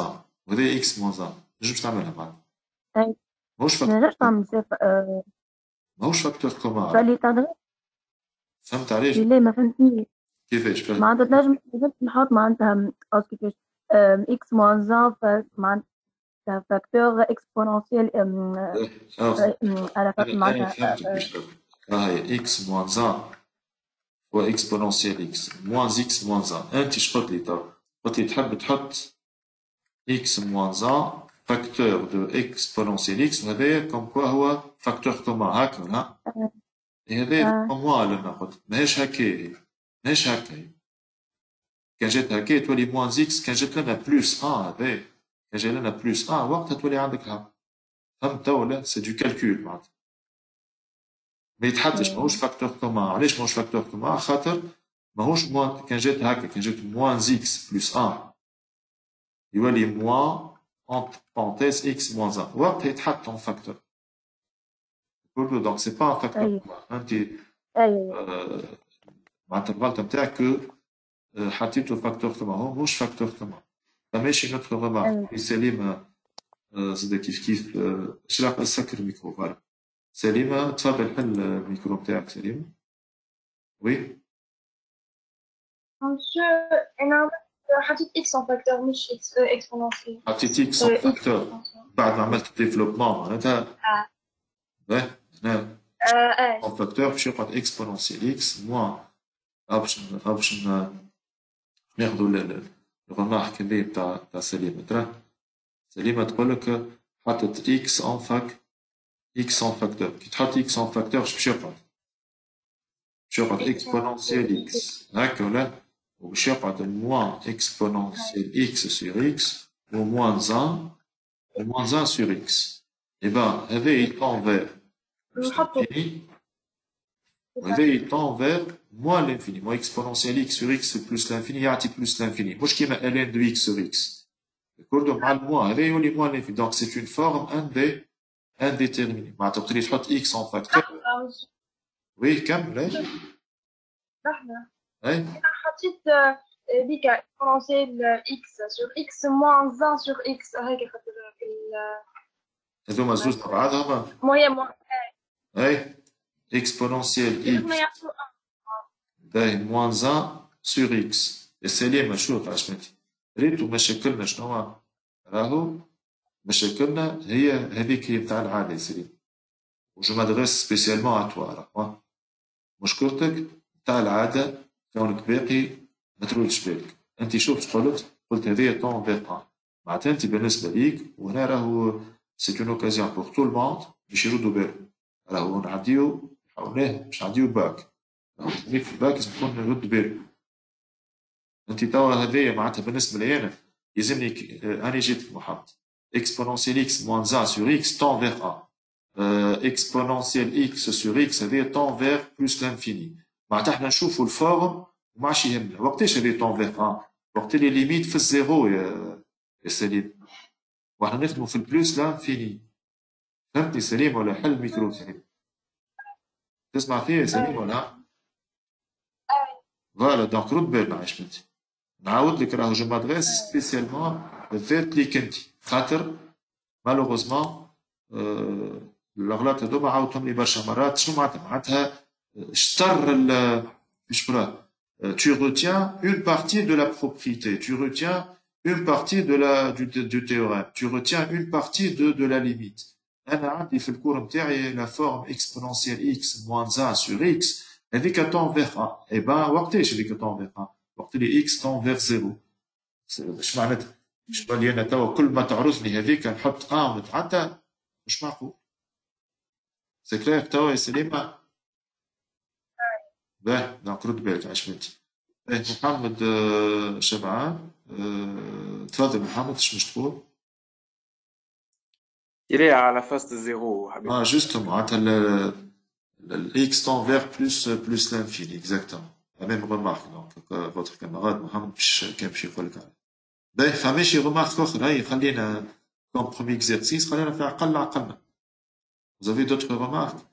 وهذا اكس موان 1 نجمش تعملها بعد ماهوش فاكتور ماهوش فاكتور كومان فهمت عليش؟ لا ما فهمتنيش كيفاش معناتها تنجم نحط معناتها كيفاش اكس موان 1 معناتها فاكتور اكسبونونسيال على فكرة معناتها هاي اكس موان 1 و اكسبونونسيال اكس موان اكس موان 1 انت اش قلت لي تو؟ قلت لي تحب تحط اكس موان 1 فاكتور دو اكسبونونسيال اكس وهذايا كوم كوا هو فاكتور كومان هاكا ولا؟ هذايا كومان لنا قلت ماهيش هكا ماهيش هكا كان جات هكا تولي موان اكس كان جات لنا بلوس 1 هذايا كان جا لنا بلوس 1 وقتها تولي عندك ها فهمت ولا سي دو كالكول معناتها ما يتحطش ماهوش فاكتور كومان علاش ماهوش فاكتور كومان خاطر ماهوش موان كان جات هكا كان جات موان اكس بلوس 1 يولي موان entre parenthèses x moins 1 وقتها يتحط en facteur donc c'est pas un facteur انت معناتها الغلطه نتاعك حطيتو فاكتور كومان هو مش فاكتور كومان فماشي نوتر ريمارك سليمه زاد كيف شراق سكر الميكرو فوالا سليمه تفضل حل الميكرو نتاعك سليمه وي انا حطيت x en facteur مش exponentiel حطيت x en facteur بعد ما عملت ديفلوبمون معناتها هنا En facteur, باش يقعد exponentiel x moins باش ناخذوا الرماح هذي تاع سليمة. ترى سليمة تقول لك حطت x en fac x en facteur. كي تحط x en facteur باش يقعد؟ باش يقعد exponentiel x هكا ولا؟ وباش يقعد moins exponentiel x sur x ou moins 1 sur x. Et ben هذا يتون vers l'infini. وهذا يتون vers moins l'infini. Moins exponentiel x sur x plus l'infini يعطي plus l'infini. مش كيما ln de x sur x. d'accord مع الموان هذا يولي moins l'infini. Donc c'est une forme indéterminée. معناتها تقدري تحط x en facteur. oui كمل ايش؟ لحظة اي حطيت هذيك اكسبونونسيال اكس سور اكس موان 1 سور اكس هيك خاطر في هذوما زوج مع بعضهم. موان اي exponentiel x باهي moins 1 sur x. السليمة شوف عشمتي ريتو مشاكلنا شنو راهو مشاكلنا هي هذيك هي بتاع العادة يا سليم. وجو مادغيس سبيسيالمون ا توا راهو مشكلتك بتاع العادة كونك باقي ما تردش بالك. انت شوف قلت هذه طون فيغ 1 معناتها انت بالنسبة ليك وهنا راهو سي اون اوكازيون بور تو الموند باش يردوا بالهم. راهو نعديو حاولناه باش نعديو باك. راهو في الباك لازم تكون نرد بالك. انت توا هذايا معناتها بالنسبة لي انا يلزمني اني جيت محط exponentiel x moins 1 sur x tend vers 1. exponentiel x sur x هذايا tend vers plus l'infini. معناتها احنا نشوفوا الفورم وما عادش يهمنا وقتاش هذايا tend vers 1 وقت اللي ليميت في الزيرو يا سليم. واحنا نخدموا في البلوس لانفيني. فهمتني سليم ولا؟ حل الميكرو سليم. تسمع فيه سليم ولا؟ فوالا دونك رد بالنا عشمتي. نعاود لك راهو جو مادغيس سبيسيالمون للفات ليك انت خاطر مالوغوزمون الأغلاط هذوما عاودتهم لي برشا مرات. شنو معناتها شطر كيفاش نقولها tu retiens une partie de la propriété, tu retiens une partie du théorème, tu retiens une partie de la limite. أنا عندي في الكور نتاعي la forme exponentielle x moins 1 sur x هذيك tend vers 1. et ben وقتاش هذيك tend vers 1 وقت اللي x tend vers 0. اش معناتها؟ باش تقول لي انا توا كل ما تعرفني هذيك نحط ونتعدى مش معقول. سي كلير توا يا سليمة؟ باه دونك رد بالك عشمتي. باه محمد شبعان تفضل محمد اش تقول؟ تيري على فاست زيرو حبيبي. جوستومون معناتها الاكس تون فيغ بلوس لانفيني اكزاكتومون. لا ميم ريمارك دونك فوتر كاماراد محمد كان باش يقول لك عليه. باهي فماشي ريمارك اخرى هاي خلينا كوم برومي اكزرسيس خلينا في عقلنا. Vous avez d'autres remarques؟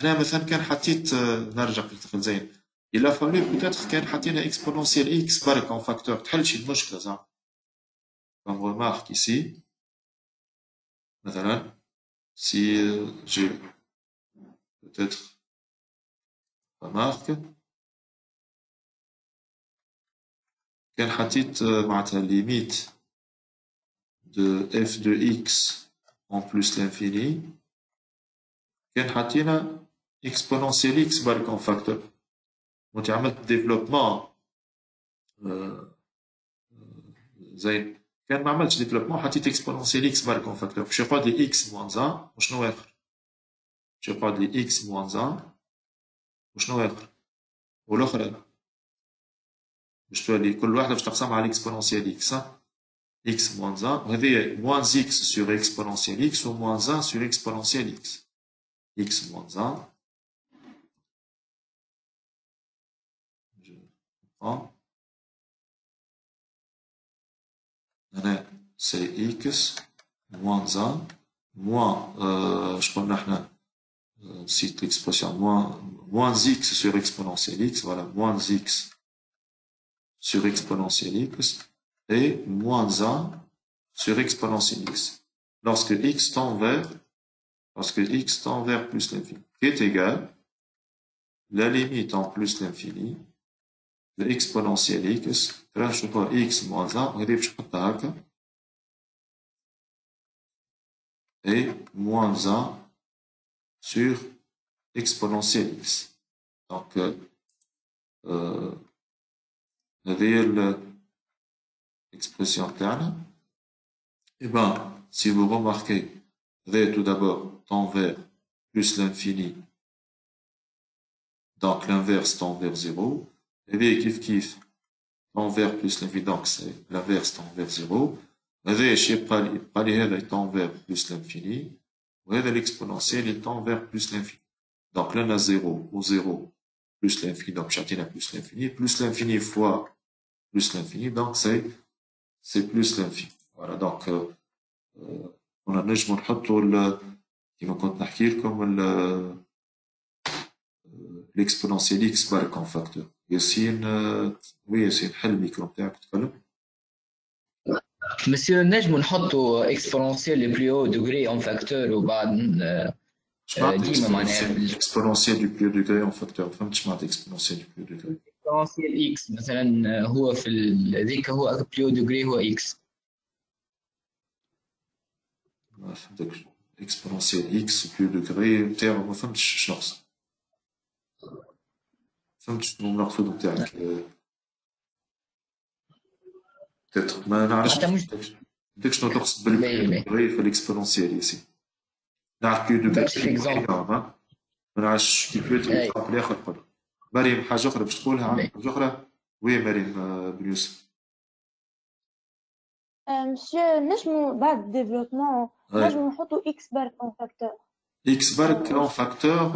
هنا مثلا كان حطيت نرجع قلت زين إلا فالو بوتيتر كان حطينا اكسبونونسيال اكس برك اون فاكتور تحل شي المشكلة زعما. كوم ريمارك ici مثلا si j'ai peut-être remarque كان حطيت معناتها limite de f de x en plus l'infini كان حطينا exponentiel x برك en facteur. وانت عملت ديفلوبمون زين كان ما عملتش ديفلوبمون حطيت exponentiel x برك en facteur باش يقعد لي x moins 1 وشنو اخر؟ باش يقعد لي x moins 1 وشنو اخر؟ والاخرى باش تولي كل واحدة باش تقسم على exponentiel x x moins 1 وهذه moins x sur exponentiel x ou moins 1 sur exponentiel x. x moins 1 je prends هنا c'est x moins 1 moins je قلنا احنا نسيت l'expression moins x sur exponentiel x voilà moins x sur exponentiel x et moins 1 sur exponentiel x lorsque x tend vers plus l'infini qui est égal la limite en plus l'infini de exponentiel x ترى x moins 1 وهذه باش نحطها هكا et moins 1 sur exponentielle x. Donc, هذه l'expression تاعنا. Eh ben, si vous remarquez, v tout d'abord tend vers plus l'infini, donc l'inverse tend vers 0, et v kif tend vers plus l'infini, donc c'est l'inverse tend vers 0. هذا يبقى لي هذا tend vers plus l'infini, وهذا l'exponentiel tend vers plus l'infini. Donc là on a 0 ou 0 plus l'infini, donc chacun a plus l'infini fois plus l'infini, donc c'est plus l'infini. Voilà, donc on a نجم نحطوا كيما كنت نحكي لكم l'exponentielle x برك en facteur. ياسين وي ياسين حل الميكرو نتاعك تكلم. مسيو نجم نحطوا exponentielle le plus haut degré en facteur وبعد ديما معناها exponentielle du plus haut degré en facteur. فهمتش معناتها exponentielle du plus haut degré. exponentielle x مثلا هو في ذيك هو plus haut degré هو x. ما فهمتكش. exponentielle x plus haut degré نتاعو ما فهمتش شنو نقصد. فهمتش شنو المقصود نتاعك. peut-être ما نعرفش. بدك شنو تقصد بالدغري في الاكسبونونسيال ياسين. نعرف بلو دوغري ما نعرفش كيف اكزومبل اخر قول. مريم حاجه اخرى باش تقولها عندك حاجه اخرى؟ وي مريم بن يوسف. مسيو نجمو بعد الديفلوبمون نجمو نحطو اكس برك اون فاكتور. اكس برك اون فاكتور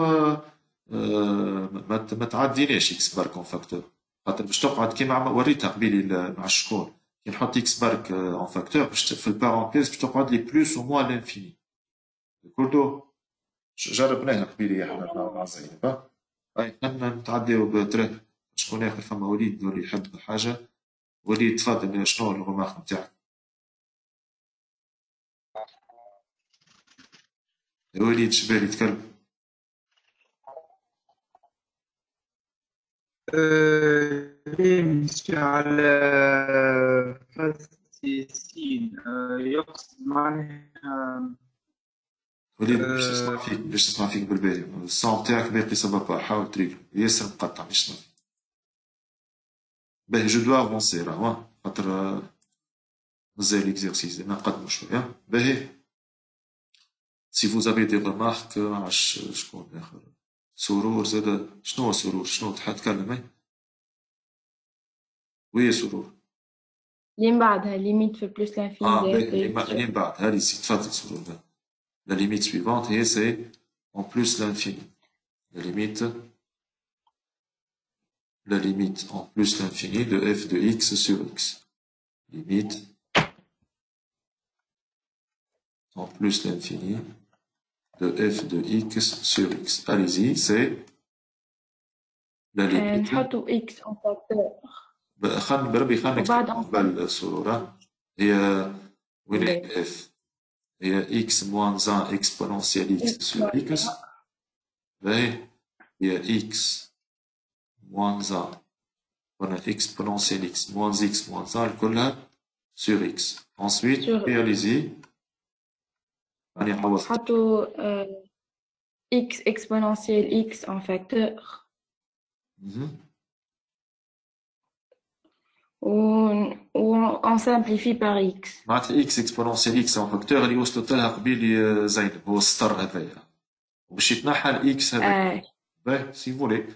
ما تعديناش اكس برك اون فاكتور خاطر باش تقعد كيما وريتها قبيلي مع الشكون كي نحط اكس برك اون فاكتور باش في البارونتيز باش تقعد لي بلوس او موان لانفيني. كردو جربناها قبيلي احنا مع زينب. هاي نتعداو بتره شكون اخر فما وليد اللي يحب حاجه. وليد تفضل شنو الغماخ نتاعك؟ يا وليد شبالي تكلم. يمشي على فلسطين يقصد معناها وليد باش تسمع فيك بالبالي الصوت تاعك باقي سبب حاول تريقل ياسر مقطع باش تسمع فيك. باهي جو دوا افونسي راهو خاطر مازال ليكزيرسيس نقدمو شويه. باهي سي فوز افي دي رمارك معرفش شكون اخر. سرور زاد شنو سرور شنو تكلم؟ وي سرور اللي من بعدها ليميت في بلوس لانفيني. اللي من بعد هذه تفضل سرور. La limite suivante, c'est en plus l'infini. La limite en plus l'infini de f de x sur x. Limite en plus l'infini de f de x sur x. Allez-y, c'est la limite. نحطو x en facteur. بربي خلينا قبل سرورة هي وين f هي x moins 1 exponentielle x sur x. هي x moins 1 on a exponentielle x moins 1 كلها sur x. Ensuite réalisez نحطو x exponentielle x en facteur. on simplifie par x. معناتها x exponentielle x en facteur اللي وصلت لها قبيل زينب هو السطر هذايا وباش يتنحى الاكس هذا. باهي سي فولي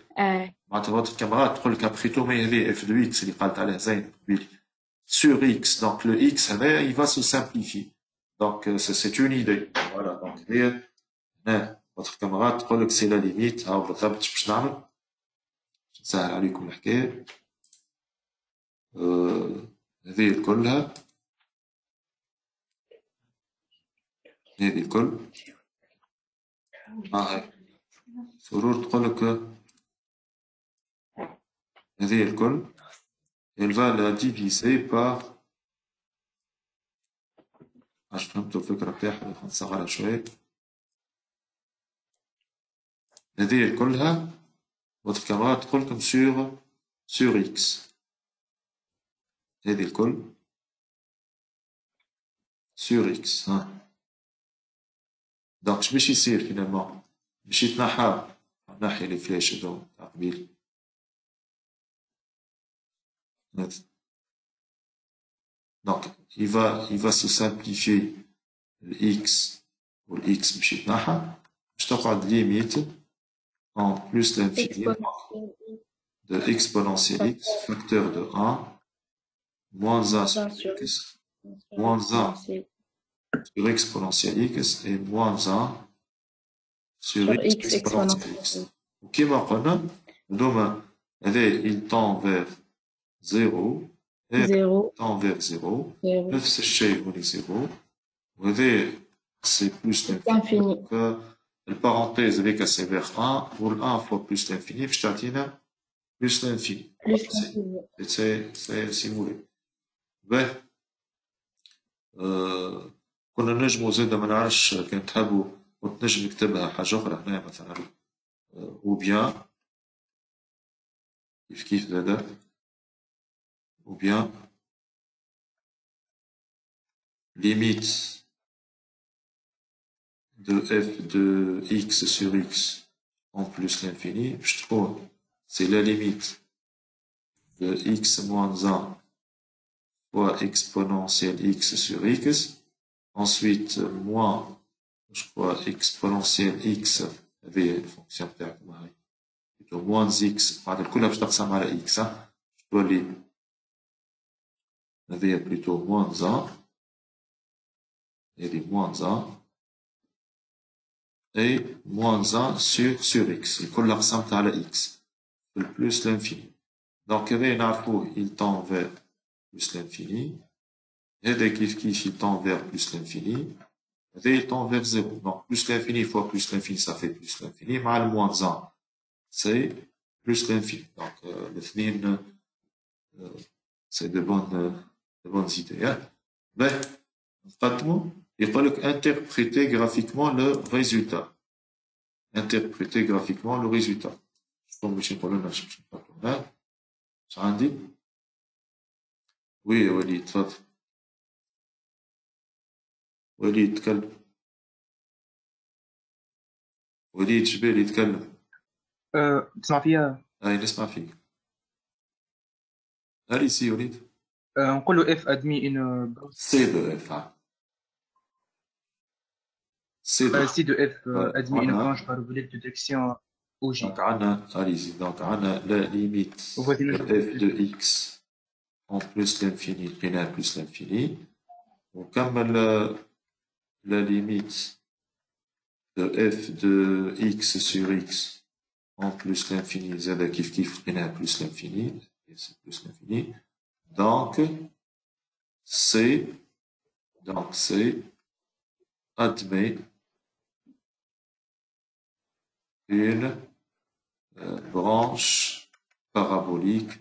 معناتها وقت الكاميرات تقول لك ابخيتو ما هذه اف دو اكس اللي قالت عليه زينب قبيل sur x. Donc le x هذايا il va se simplifier. Donc c'est une idée. Voilà donc هي هنا وقت الكاميرات تقول لك سي لا ليميت. هاو بالضبط باش نعمل نسهل عليكم الحكايه. هذه كلها هذه الكل هاي سرور تقول لك هذه الكل elle va la diviser par عشان فهمتوا الفكرة بتاعها نصغرها شوية. هذه الكلها وتكررها تقول لكم sur x. هذه الكل sur x. دونك باش يصير فينالمون باش يتنحى نحي les flèches donc تاع قبيل. Donc il va se simplifier le x ou le x باش يتنحى باش تقعد limite en plus l'infini de exponentielle x facteur de 1 moins 1 sur x moins 1 sur exponentielle x et moins 1 sur x exponentielle x. وكما قلنا دوما هذا il tend vers 0 et tend vers 0 نفس الشيء هوني 0 وهذا c'est plus l'infini. Donc le parenthèse avec c'est vers 1 pour 1 fois plus l'infini باش تعطينا plus l'infini. C'est simulé. باهي كنا نجمو زادا ما نعرفش كان تحبوا كنت نجم نكتبها حاجة أخرى هنا مثلا ou bien كيف زادا ou bien limite de f de x sur x en plus l'infini, je trouve c'est la limite de x moins 1 fois exponentielle x sur x, ensuite moins, je crois, exponentielle x avec la fonction plutôt moins x, بعد الكل باش تقسم على x, je dois les avec plutôt moins 1 et les moins 1 et moins 1 sur x. الكل قسمت على x plus l'infini. Donc هذا نعرفوه il tend vers plus l'infini. هذا كيف il tend vers plus l'infini. هذا il tend vers 0. Donc plus l'infini fois plus l'infini ça fait plus l'infini. مع le moins 1 c'est plus l'infini. Donc الاثنين c'est de bonnes idées. Mais نقدموا يقول لك interpréter graphiquement le résultat. Interpréter graphiquement le résultat. شكون باش يقول لنا باش نحطو هنا؟ اش عندي؟ وي وليد تفضل. وليد تكلم. وليد جبال يتكلم. تسمع فيا؟ اي نسمع فيك. هل سي وليد؟ نقول له اف ادمي ان سي دو اف. سي دو اف ادمي ان branche par volet de direction OJ. Donc عندنا la limite de f de x en plus l'infini لقيناها plus l'infini وكمل la limite de f de x sur x en plus l'infini زاد كيف لقيناها plus l'infini et c'est plus l'infini donc c'est admet une branche parabolique.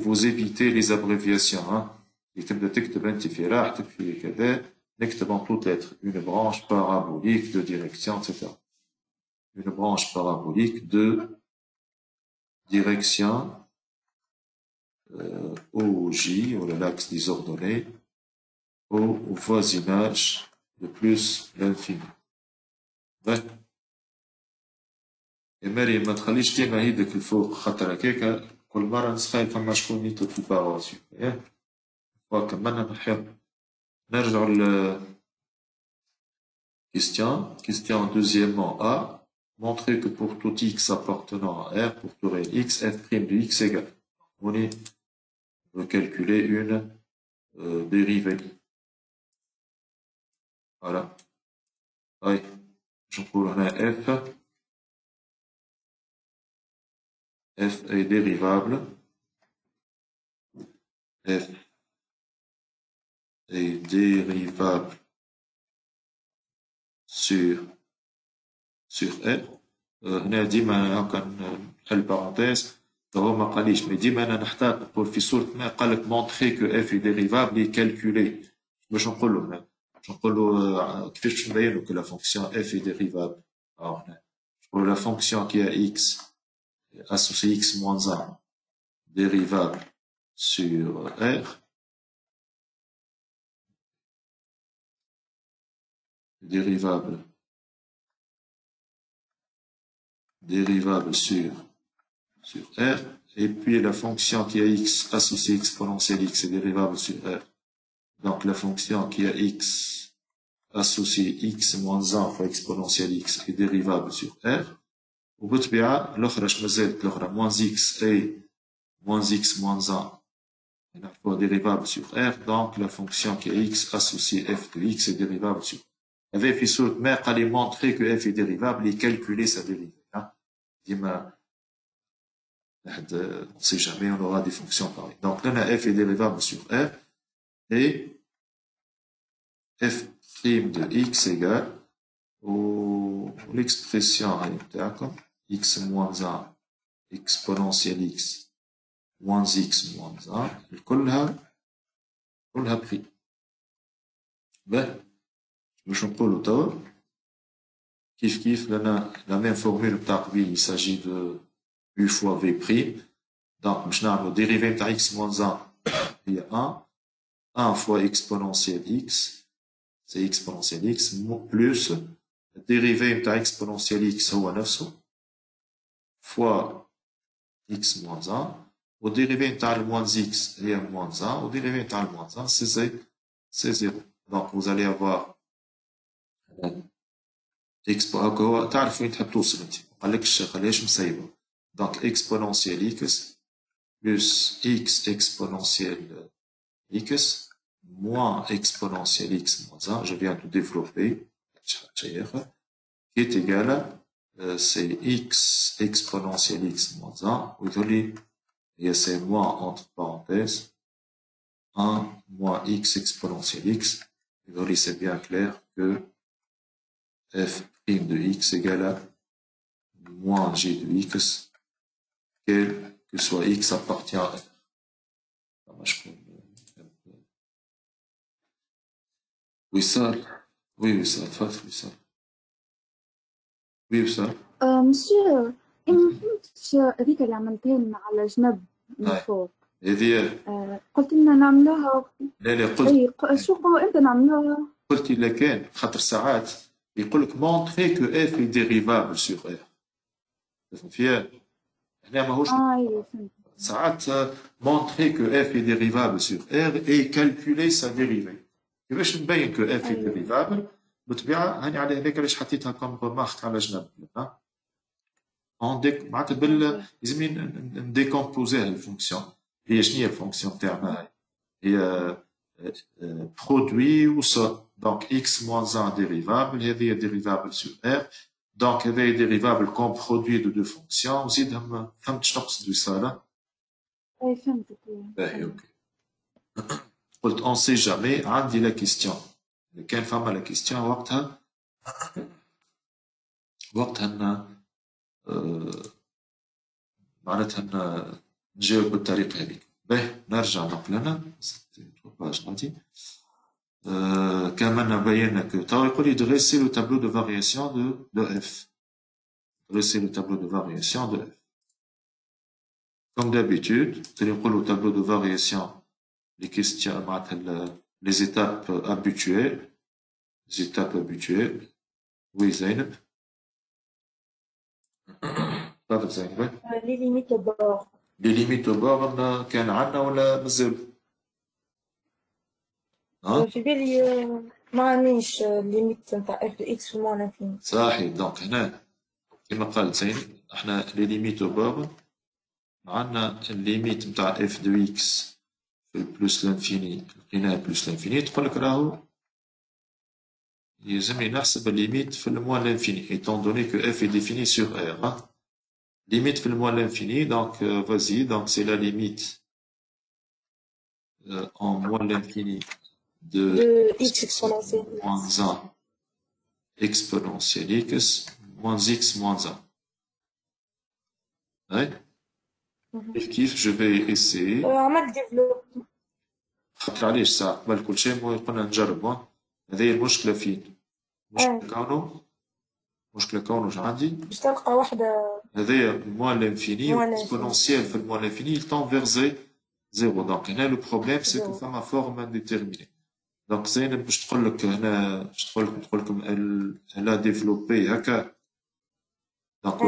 Vous évitez les abréviations. تبدأ تكتب أنت في راحتك في كذا نكتب en toutes lettres une branche parabolique de direction etc. Une branche parabolique de direction OJ ou l'axe des ordonnées au voisinage de plus l'infini. مريم ما تخليش ديما يدك الفوق خاطر هكاك كل مرة نسخاي فما شكون يطلب في الباغاسيو وكملنا نحيو نرجعو ل question deuxièmement A montrer que pour tout x appartenant à R pour tout réel x f' de x égale on veut calculer une dérivée voilà oui je prends هنا f est dérivable f est dérivable sur R هنا ديما هاكا نحل بارونتيز هو ما قاليش مي ديما انا نحتاج نقول في صورة ما قال لك مونتري كو اف est dérivable et calculé باش نقول له هنا باش نقول له كيفاش نبين له كو لا فونكسيون f est dérivable هنا نقول لا فونكسيون qui a x associé x moins 1 dérivable sur R dérivable dérivable sur R, et puis la fonction qui a x associée exponentielle x est dérivable sur R. Donc la fonction qui a x associée x moins 1 fois exponentielle x est dérivable sur R. وبالطبيعة الأخرى اش مازالت الأخرى moins x et moins x moins 1 est dérivable sur R. Donc la fonction qui a x associée f de x est dérivable sur R. هذا في صورة ما قال لي montrer que f est dérivable et calculer sa dérivée. ديما on sait jamais, on aura des fonctions pareilles. Donc là, f est dérivable sur R et f' de x égale l'expression x moins 1 exponentielle x moins x moins 1 كلها prix. باش نقولوا توا كيف لنا la même formule بتاع قبيل, il s'agit de u fois v prime. Donc باش نعملوا dérivée نتاع x moins 1 هي 1 fois exponentielle x, c'est exponentielle x plus dérivée نتاع exponentielle x هو نفسه fois x moins 1 و dérivée نتاع le moins x هي moins 1 و dérivée نتاع le moins 1 c'est 0. Donc vous allez avoir هو تعرف وين تحب توصل انت, ما قالكش خليهاش مسيبه. Donc exponentielle x plus x exponentielle x moins exponentielle x moins 1, je viens de développer, qui est égal à c'est x exponentielle x moins 1, ou et c'est moins entre parenthèses 1 moins x exponentielle x, et c'est bien clair que f' de x égale à moins g de x, quel que soit x appartient à R. وصال وصال تفضل وصال. وصال مسيو ما فهمتش هذيك اللي عملتها لنا على جنب من فوق. هذه قلت لنا نعملوها. لا قلت شو امتى نعملوها؟ قلت إلا كان خاطر ساعات يقول لك montrer que f est dérivable sur R. فهمت؟ هنا ماهوش ساعات montrer que f est dérivable sur R et calculer sa dérivée. كيفاش نبين que f est dérivable؟ بالطبيعة هاني على هذاك علاش حطيتها كم remarque على جنب. معناتها لازمني نديكومبوزيها الفونكسيون. هي شنو هي الفونكسيون تاعنا؟ هي produit ou ça. Donc x moins 1 dérivable, هذه dérivable sur R. Donc هذه dérivable comme produit de deux fonctions. وزيدهم فهمت شنو نقصد وصالة؟ اي فهمتك. باهي اوكي. قلت on sait jamais, عندي la question. كان فما la question وقتها معناتها نجاوب بالطريقة هذيك. باهي نرجع نقلنا باج غادي. كما بينا كو توا يقول لي dresser le tableau de variation de f. Dresser le tableau de variation de f. Comme d'habitude, نقولوا tableau de variation les questions معناتها les étapes habituelles. Les étapes habituelles. Oui زينب. تفضل زينب. لي ليميت بور. لي ليميت بور كان عندنا ولا مازال؟ في بالي ما عنديش ليميت نتاع اف دو اكس في المون انفيني. صحيح. دونك هنا كما قالت زين احنا لي ليميت بور عندنا الليميت نتاع اف دو اكس في البلوس لانفيني لقيناها بلوس لانفيني تقول لك راهو يلزمني نحسب الليميت في الموان لانفيني étant donné que f est défini sur R. Limite في الموان l'infini, donc vas-y, donc c'est la limite en moins l'infini de x exponentielle moins 1 exponentielle x moins x moins 1. Ouais. كيف je vais essayer. عملت ديفلوب. خاطر علاش ساعة قبل كل شيء قلنا نجرب. هذه المشكلة فين؟ مشكلة كونه واش عندي؟ باش تلقى واحدة هذايا موان لانفيني واكسبونونسيال في الموان لانفيني يتون فيغ زيرو. دونك هنا لو بروبليم سي كو فما فورم انديتيرميني. دونك زينب باش تقول لك هنا باش تقول لكم elle a développé هكا Donc,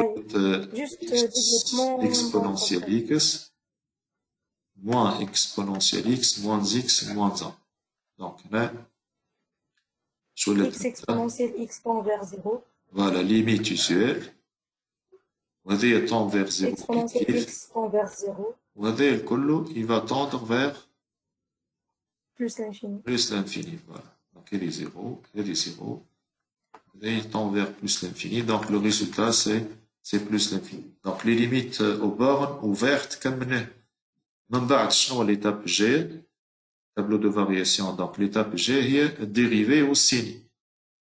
juste développement exponentielle x moins exponentielle x moins x moins 1. Donc, là, x exponentielle x tend vers 0. Voilà, limite usuelle. وهذه tend vers 0. Exponentielle x tend vers 0. وهذا الكل il va tendre vers plus l'infini. Plus l'infini, voilà. Donc, elle est 0, elle est 0. Et il tend vers plus l'infini. Donc, le résultat, c'est plus l'infini. Donc, les limites aux bornes ouvertes, comme nous, l'étape G, tableau de variation. Donc, l'étape G est dérivée au signe.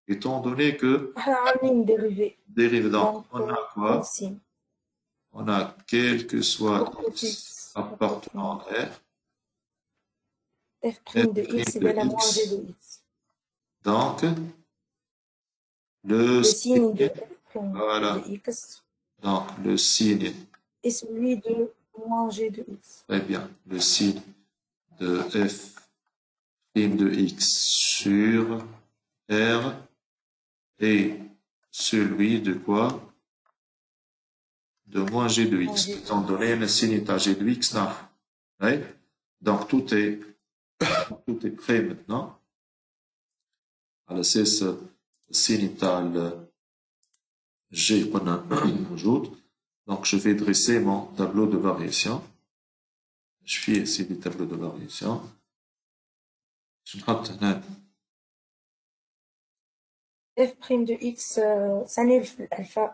Étant donné que. Dérivé. Donc, on a quoi? On a quel que soit x appartenant à R. F' de x égale à moins g de x. Donc, le signe de F' voilà. de x. Donc, le signe. Et celui de moins g de x. Très bien. Le signe de F' de x sur R et celui de quoi? De moins g de x. Étant donné le signe est à g de x, non. Oui? Donc, tout est prêt maintenant. Alors, c'est ce signe G qu'on a ajoute. Donc, je vais dresser mon tableau de variation. Je fais ici des tableaux de variation. Je note F' de x s'annule alpha.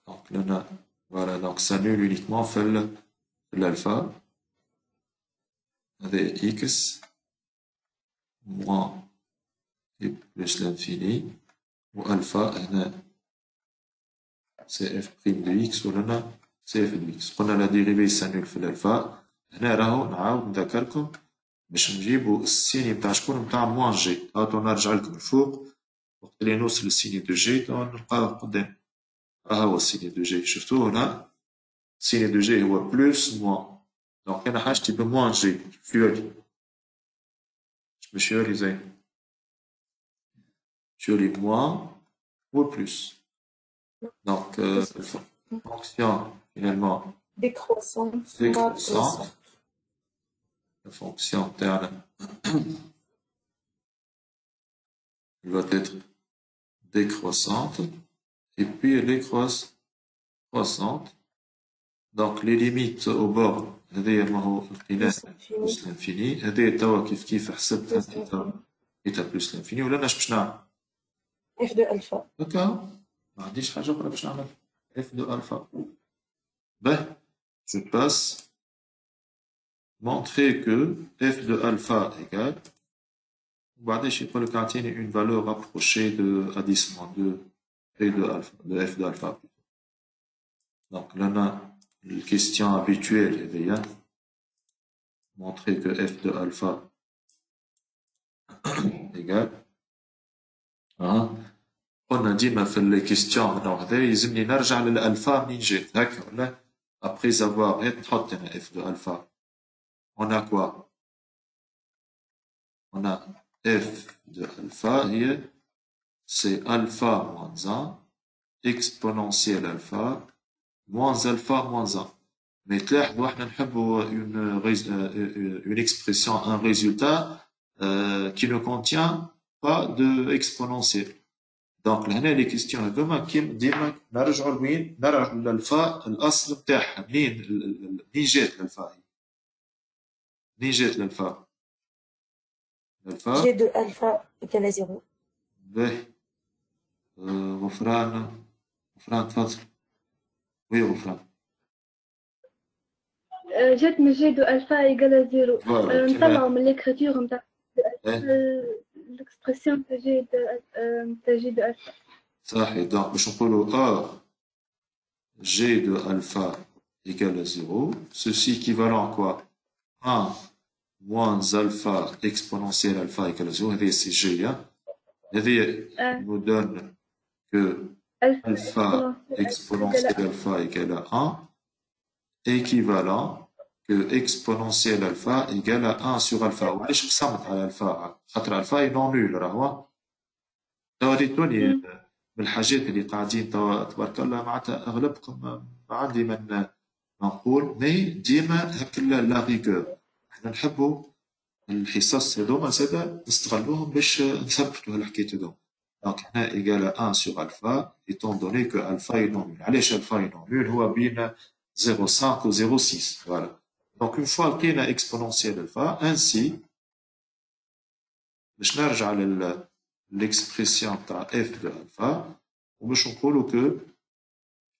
Donc, là, voilà, donc s'annule uniquement fait l'alpha. Avec x moins et plus l'infini. Ou alpha, c'est f' de x ou là, c'est f de x. On a la dérivée s'annule في l'alpha. هنا راهو نعاود نذكركم باش نجيبوا السيني نتاع شكون نتاع موان جي. هاو نرجع لكم الفوق وقت اللي نوصل للسيني دو جي نلقاوه قدام. هو السيني دو جي شفتوه هنا. السيني دو جي هو بلوس موان. دونك انا حاجتي بموان جي فيولي. مش فيولي زين. فيولي موان ou plus. Donc, fonction finalement décroissante. La fonction terne va être décroissante et puis elle est croissante. Donc, les limites au bord, هذايا ما هو plus l'infini. هذايا توا كيف حسبت إتا plus l'infini ولا أنا باش نعمل؟ f de alpha. D'accord. ما عنديش حاجة أخرى باش نعمل f de alpha. Ben, je passe montrer que f de alpha égale وبعدين يقول لك أعطيني une valeur rapprochée de addition de f de alpha. Donc là, on a la question habituelle هذيا montrer que f de alpha égale قلنا ديما في الكيستيون من هذا يلزمني نرجع للالفا منين جات هكا ولا après avoir نحط هنا f de alpha on a quoi on a f de alpha هي c'est alpha moins 1 exponentielle alpha moins alpha moins 1 mais تلاحظوا احنا نحبوا une expression un résultat qui ne contient pas de exponentielle. Donc, là, les questions هذوما ديما نرجعوا لوين؟ نرجعوا للألفا الأصل نتاعها منين جات الألفا؟ منين جات الألفا؟ الألفا G de alpha égale à 0. باهي غفران تفضل. وي غفران. جات من G de alpha égale à 0. نطلعوا من l'écriture نتاع l'expression de G de alpha. صحيح. Donc, باش نقولوا G de alpha égale à 0. Ceci équivalent à quoi? 1 moins alpha exponentielle alpha égale à 0. هذه c'est G. هذه nous donne que alpha exponentielle alpha égale à 1 équivalent que exponentielle alpha égale à 1 sur alpha. وعلاش قسمت على alpha؟ خاطر alpha est non nul راهو. توا ريتوني من الحاجات اللي قاعدين توا تبارك الله معناتها اغلبكم ما عندي من نقول مي ديما هاك لا ريغور. احنا نحبوا الحصص هذوما زادا نستغلوهم باش نثبتوا هالحكاية هذوما. دونك هنا ايكال 1 سور الفا ايتون دوني كو الفا اي نون نول. علاش الفا اي نون نول؟ هو بين 0.5 و 0.6 فوالا. دونك اون فوا لقينا اكسبونونسيال الفا انسي باش نرجع l'expression تاع f de alpha وباش نقولوا que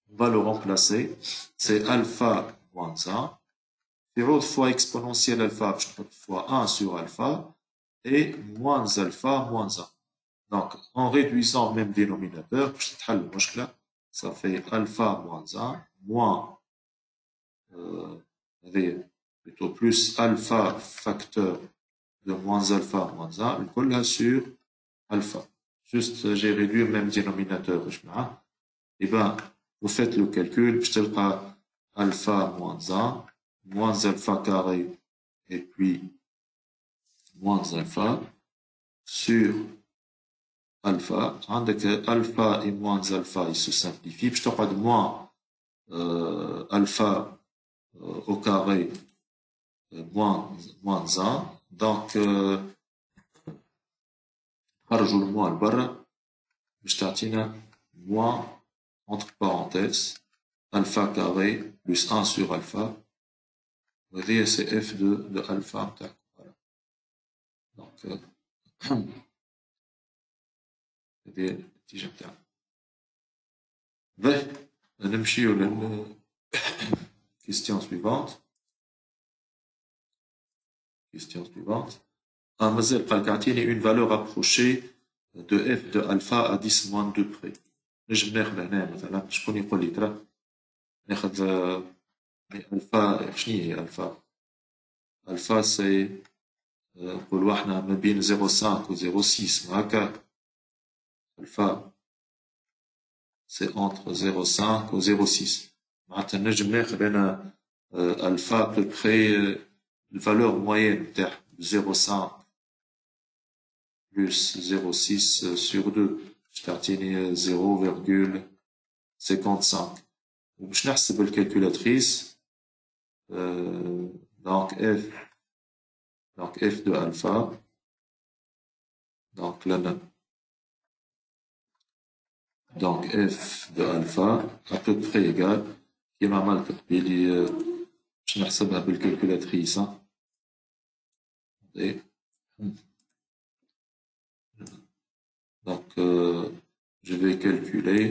on va le remplacer c'est alpha moins 1 في عود fois exponentielle alpha باش نحط fois 1 sur alpha et moins alpha moins 1. Donc en réduisant même dénominateur باش تتحل المشكلة ça fait alpha moins 1 moins plutôt plus alpha facteur de moins alpha moins 1 نقولها sur alpha. Juste, j'ai réduit le même dénominateur. Et ben, vous faites le calcul, je te le alpha moins 1, moins alpha carré, et puis moins alpha sur alpha. Avec alpha et moins alpha, ils se simplifient. Je te parle de moins alpha au carré, moins 1. Donc, خرجوا الموا لبرا باش تعطينا moins entre parenthèses alpha carré plus 1 sur alpha وهذه سي اف دو alpha نتاعكم. دونك هذه النتيجة نتاعنا. باهي نمشيو لل question suivante. Question suivante. مازال قالك اعطيني une valeur approchée de f de alpha à 10 moins 2 près. نجم ناخذ هنا مثلا شكون يقول لي ترى ناخذ الفا شنو هي الفا؟ الفا سي نقولوا احنا ما بين 0.5 و 0.6 هكا. الفا سي entre 0.5 و 0.6 معناتها نجم ناخذ انا الفا ببخي الفالور موين نتاعها 0.5 plus 0,6 sur 2 تعطيني 0,55 وباش نحسب الكالكولاتريس donc f de alpha donc là donc f de alpha à peu près égal كيما عملت قبيلي باش نحسبها بالكالكولاتريس. Donc, je vais calculer,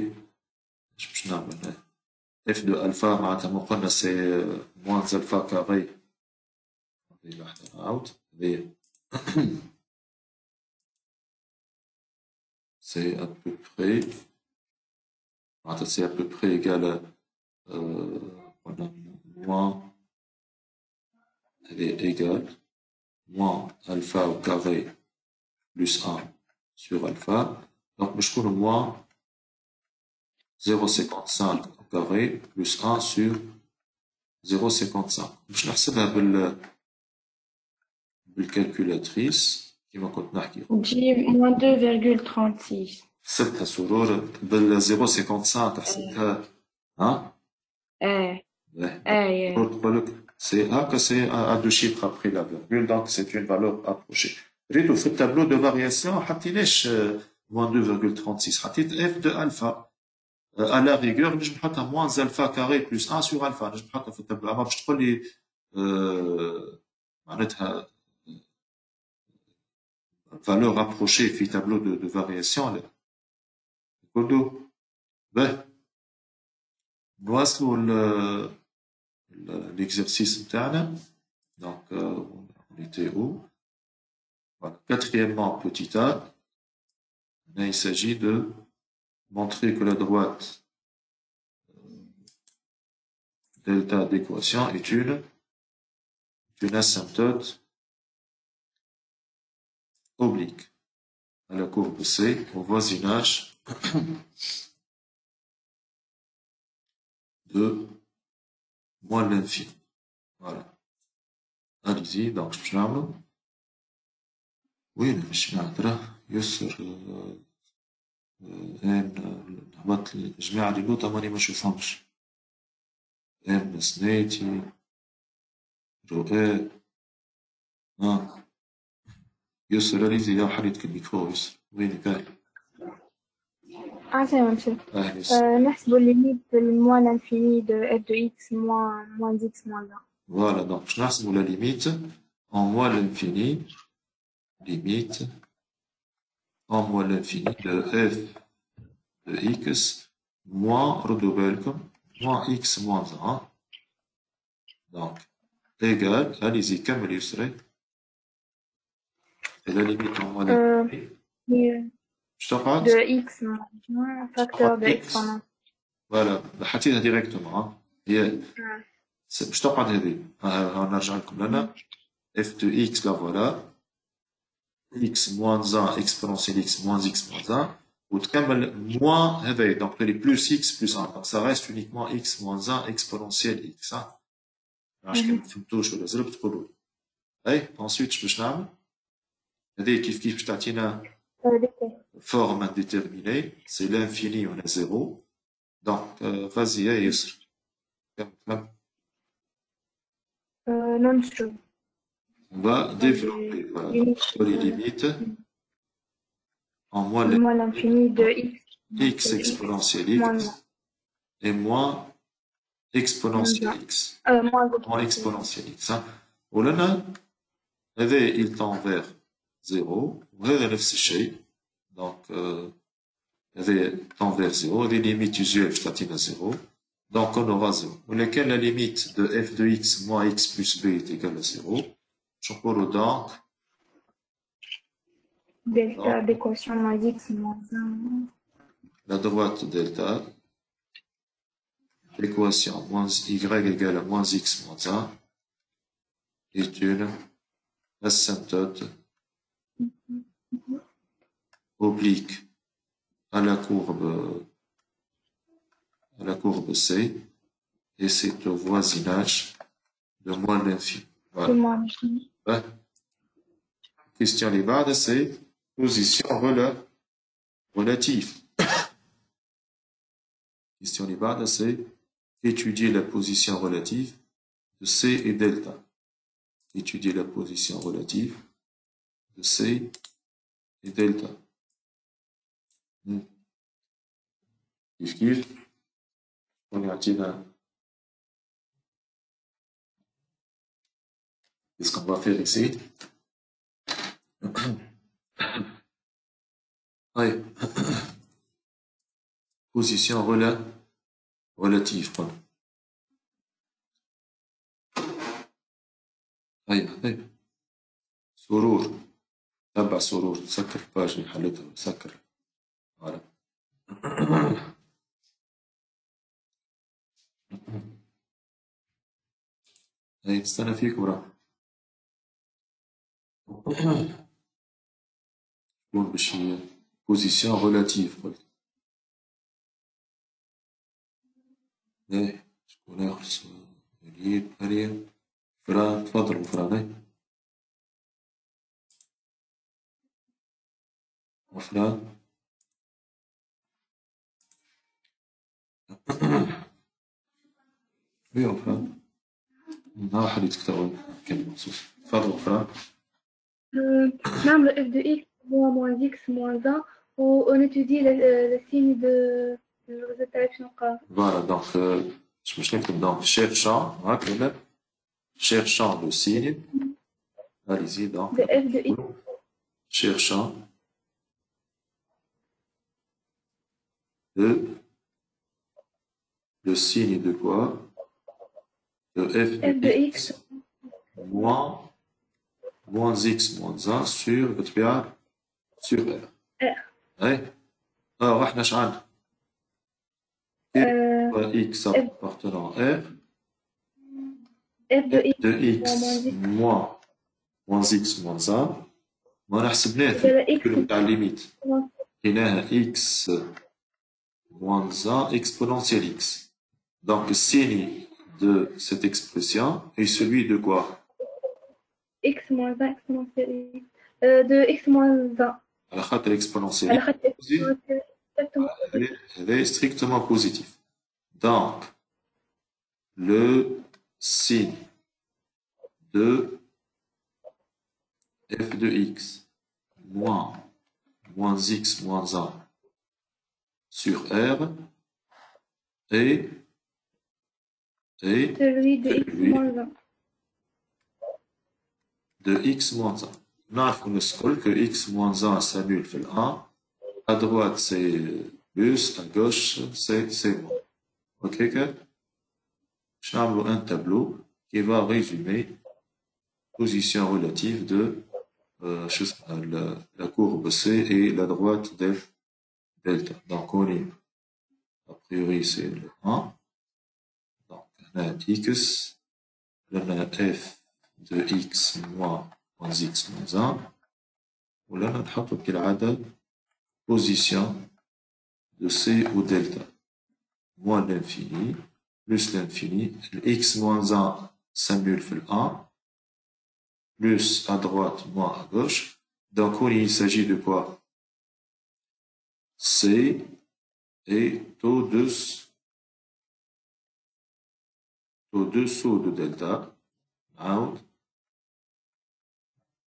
f de alpha, c'est moins alpha carré. C'est à peu près égal à moins, elle est égale, moins alpha au carré plus 1 sur alpha. Donc, je trouve moins 0,55 au carré plus 1 sur 0,55. Je نحسبها بالcalculatrice كيما كنت نحكي. نجي moins 2,36. حسبتها سرور بال 0,55 حسبتها ها؟ تقول لك c'est à deux chiffres après la virgule, donc c'est une valeur approchée. ريتو في التابلو دو فارياسيون حطيناش moins 2,36 حطيت f de alpha à la rigueur نجم نحطها moins alpha carré plus 1 sur alpha نجم نحطها في التابلو. اما باش تقول لي معناتها valeur approchée في tableau de variation لا كله. باهي نواصلوا l'exercice نتاعنا. donc on était où? Voilà. Quatrièmement, petit a, il s'agit de montrer que la droite delta d'équation est une asymptote oblique à la courbe C au voisinage de moins l'infini. Voilà. Allez-y, donc je vais وين مش نادرة يسر هبط الجماعة اللي نوتا ماني ما نشوفهمش. ام سنيتي رؤى يسر ريزي يا حريتك الميكرو يسر وينك هاي؟ تمام شيخ. نحسبوا الليميت الموان l'infini de f de x moins x moins 1. Voilà, donc je نحسبوا la limite en moins l'infini, limite en moins l'infini de f de x moins redouble moins x moins 1. Donc, égal, allez-y, كمل يسري. Et la limite en moins l'infini. De x moins facteur de exponentielle. Voilà, حطيتها directement. باش تقعد هذه. نرجع لكم لنا. f de x, la voilà. x moins 1 exponentielle x moins x moins 1. وتكمل moins هذايا. Donc, elle est plus x plus 1. Donc, ça reste uniquement x moins 1 exponentielle x. عشان كي ما فهمتوش ولا زربت تقولوا لي. ensuite باش نعمل هذه كيف باش تعطينا forme indéterminée, c'est l'infini, on a 0. Donc, vas-y, Yusr. Non sûr. On va développer voilà, donc, les limites en moins l'infini de x exponentielle x et moins exponentielle x. Moins exponentielle x. ولنا هذا il tend vers 0 وهذا نفس الشيء. Donc, هذا tend vers 0, des limites usuelles تعطينا 0. Donc, on aura 0. ولكن la limite de f de x moins x plus b est égale à 0. Je نقولوا donc delta d'équation moins x moins 1. La droite delta, l'équation moins y égale à moins x moins 1 est une asymptote oblique à la courbe C et c'est au voisinage de moins l'infini. Voilà. Question les barres, c'est position relative. Question les barres, c'est étudier la position relative de C et delta. Étudier la position relative de C et delta. Kif, on est à qu'est-ce qu'on va faire ici? Oui. Position relative. هاي سرور تبع سرور سكر الباج اللي حلتها سكر voilà. هاي استنى فيكم راه شكون باش بوزيسيون ريلاتيف قلت ايه شكون ياخذ وليد مريم فران تفضلوا فران وفران ايه وفران ها حد يتكتب كلمة مخصوص تفضلوا فران نعمل f de x moins x moins 1 ou on étudie le signe de résultat شنو قال. Voilà, donc باش نكتب donc cherchant هكذا cherchant le signe. Allez-y donc. De f de x. Cherchant le signe de quoi? De f de x moins x moins 1 sur R. Oui. Alors, احنا اش عندنا؟ x appartenant R. f de x moins x moins 1. ما نحسبناه في الكل بتاع الليميت. لقيناها x moins 1 exponentielle x. Donc, le signe de cette expression est celui de quoi? x moins 1 exponentielle de x moins 1. على خاطر exponentielle. Elle est strictement positive. Donc, le signe de f de x moins x moins 1 sur R est celui de x moins 1. De x moins 1. نعرف نقول que x moins 1 s'annule في 1. À droite, c'est plus, à gauche, c'est moins. Ok, je vais un tableau qui va résumer position relative de la courbe C et la droite delta. Donc, on est, a priori, c'est le 1. Donc, on a x, on a f de x moins x moins 1. ولا نحط كالعادة position de C au delta. Moins l'infini, plus l'infini. X moins 1 s'annule le 1. Plus à droite, moins à gauche. Donc, il s'agit de quoi? C est au-dessous de delta. Out.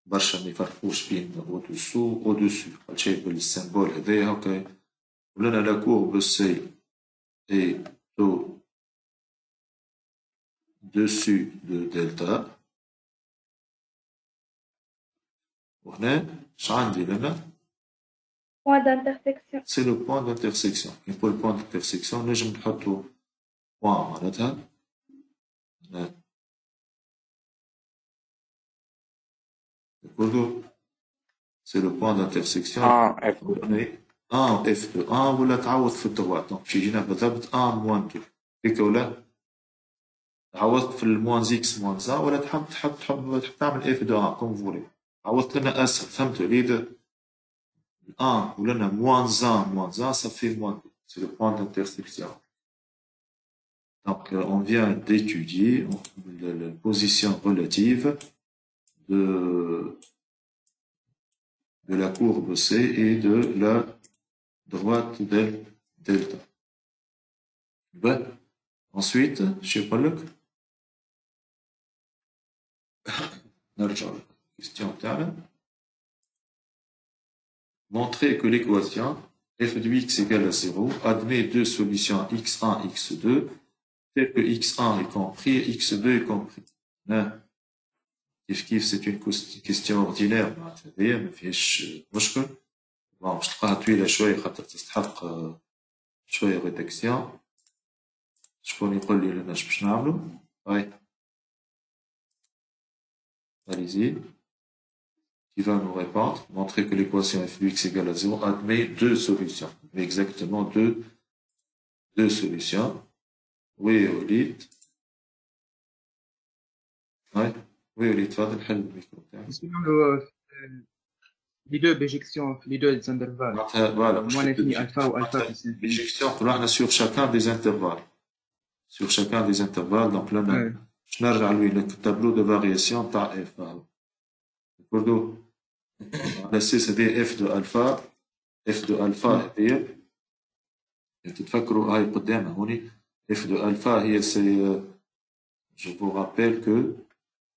برشا ما يفرقوش بين au-dessous au-dessus. شيء بالسيمبول هذايا هكا. ولنا la courbe C est au-dessus de delta. وهنا اش عندي لنا؟ Point d'intersection. C'est le point d'intersection. Et pour le point d'intersection, نجم نحطو point معناتها هنا. C'est le point d'intersection. F2. F de 1 ولا تعوض في الدروات. Donc يجينا بالضبط 1 moins 2. هيك ولا؟ عوضت في الموان x moins 1 ولا تحب تعمل f de 1 comme vous voulez. عوضت لنا اسهل. فهمتوا ليه 1 ولنا moins 1 ça fait moins 2. C'est le point d'intersection. Donc on vient d'étudier la position relative de la courbe C et de la droite delta. Ben, ensuite, je sais pas le question تاعنا. Montrer que l'équation f de x égale à 0 admet deux solutions x1, x2, telles que x1 est compris et x2 est compris. كيف c'est une question ordinaire هذيا ما فيهاش مشكل. بون باش تلقاها طويلة شوية خاطر تستحق شوية ريداكسيون. شكون يقول لي لنا باش نعملو؟ هاي allez-y. Qui va nous répondre? Montrer que l'équation f de x égale à 0 admet deux solutions. Mais exactement deux solutions. Oui, Olid. Ouais. Oui, Olid, تفضل حل الميكرو تاعك. Les deux bijections, les deux intervalles. Voilà. Moins l'infini alpha ou alpha plus l'infini. Bijection, on a sur chacun des intervalles. Sur chacun des intervalles. Donc là, je نرجع le tableau de variation تاع f. D'accord? على اساس هذه f de alpha هذه تتفكروا هاي قدامها هوني f de alpha هي c'est je vous rappelle que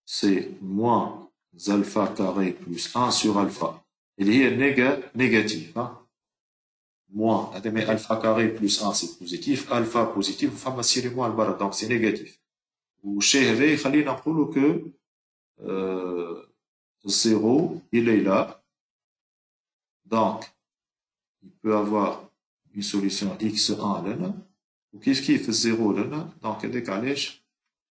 c'est moins alpha carré plus 1 sur alpha. اللي هي négative. Moins هذا alpha carré plus 1 c'est positif, alpha positif فما سيري moins لبرا donc c'est négatif. والشيء هذا يخلينا نقولوا que 0 il est là. Donc il peut avoir une solution x1 là. Ou qu'est-ce qui fait 0 là? Donc décalage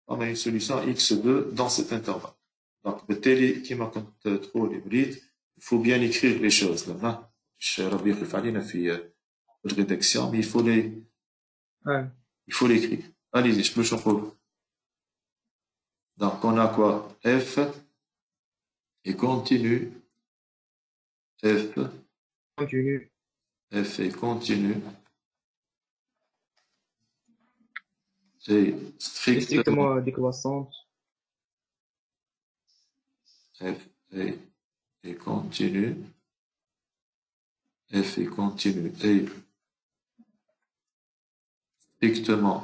on a une solution x2 dans cet intervalle. Donc بالتالي كما كنت تقول إبريد il faut bien écrire les choses là. مش ربي يخلف علينا في الريداكسيون mais il faut l'écrire. Allez-y, je peux changer. Donc on a quoi? F et continue. F est continu. C'est strictement décroissante. F est continu. F est continu et strictement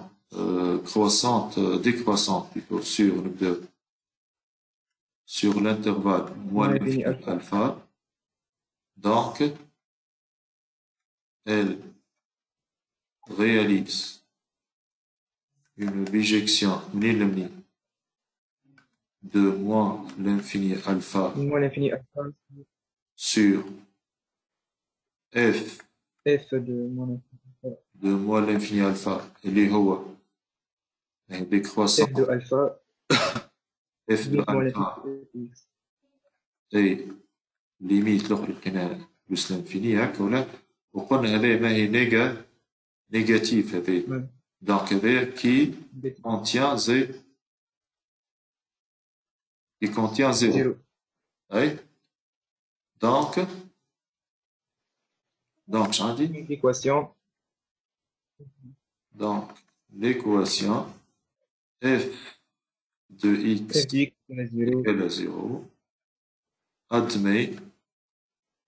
croissante, décroissante plutôt sur l'intervalle moins l'infini alpha, donc elle réalise une bijection de moins l'infini alpha sur f de moins l'infini alpha اللي هو décroissant f de alpha et limite l'autre لقينا plus l'infini هكا ولا وقلنا هذا ما هي négatif هذا donc هذا qui contient zéro oui donc j'en dis l'équation donc l'équation f de x égale à 0 admet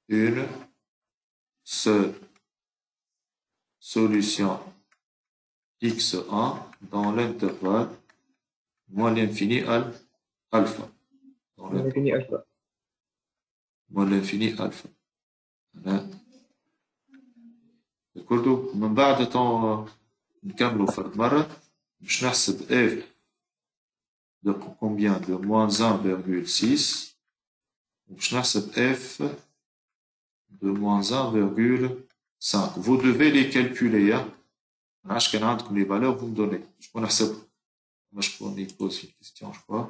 une seule solution x1 dans l'intervalle moins l'infini alpha. moins l'infini alpha. كله من بعد نكملوا فرد مرة باش نحسب f de combien de moins 1,6 باش نحسب f de moins 1,5. Vous devez les calculer. Je vais vous les valeurs, vous me donnez. Je vais نحسب. Moi, je vais poser une question, je crois.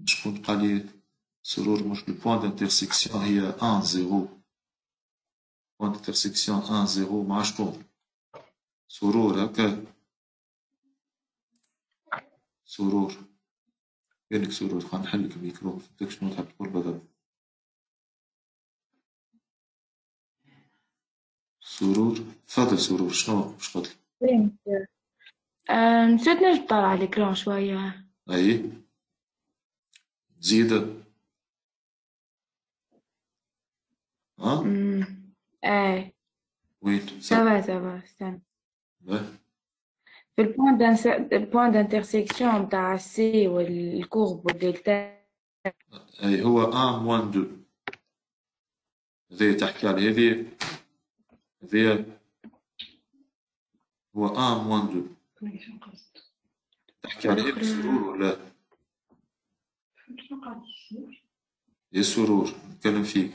Je vais parler sur le point d'intersection. Il y a 1, 0. Point d'intersection 1, 0. Moi, je vais سرور هكا سرور كانك سرور خلينا نحلك الميكرو فهمتك شنو تحب تقول بالضبط سرور تفضل سرور شنو باش قلت نسيت نجم طالع على الإكران شوية أي تزيد ها أي وين سافا استنى في البوان d'intersection بتاع السي والكورب والدلتا أي هو 1 موان 2 هذه تحكي على هذه هو 1 موان 2 تحكي على هذه سرور ولا يا سرور نتكلم فيك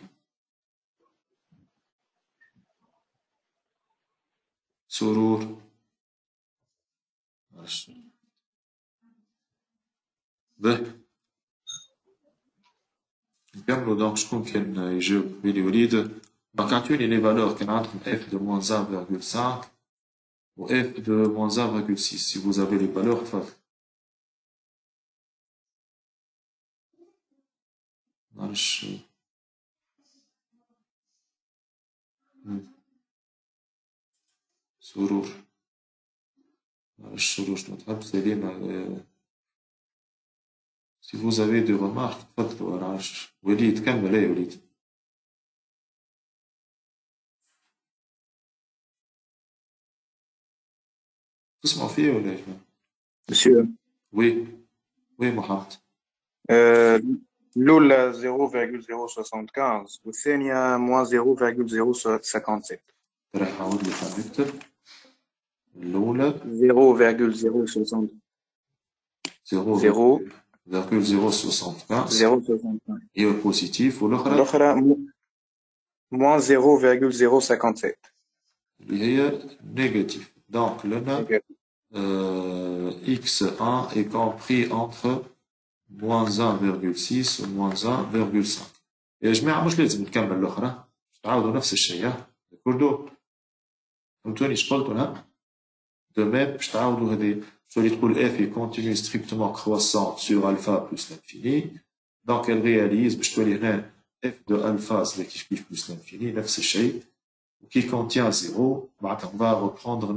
سرور به نكملوا دونك شكون كان يجاوب بيلي وليد دونك عطيوني لي فالور كان عندكم f de moins 1,5 و f de moins 1,6 si vous avez les valeurs تفضل معلش سرور معلش شنو تحب سليمة si vous avez des remarques تفضلوا أنا عارف وليد كمل يا وليد تسمعوا فيه ولا يا جماعة؟ Monsieur, وي محمد الأولى 0,075 والثانية moins 0,057 راح أعود لك نكتب الأولى 0,075 هي بوزيتيف والأخرى moins 0,057 اللي هي نيجاتيف دونك لنا x1 est compris entre moins 1,6 و moins 1,5 يا جماعة مش لازم نكمل الأخرى تعاودوا نفس الشيء كردو فهمتوني اش قلتوا أنا de même باش تعاودوا هذه تولي تقول f est continue strictement croissante sur alpha plus l'infini donc elle réalise باش تولي هنا f de alpha c'est كيف plus l'infini نفس الشيء qui contient 0 معناتها on va reprendre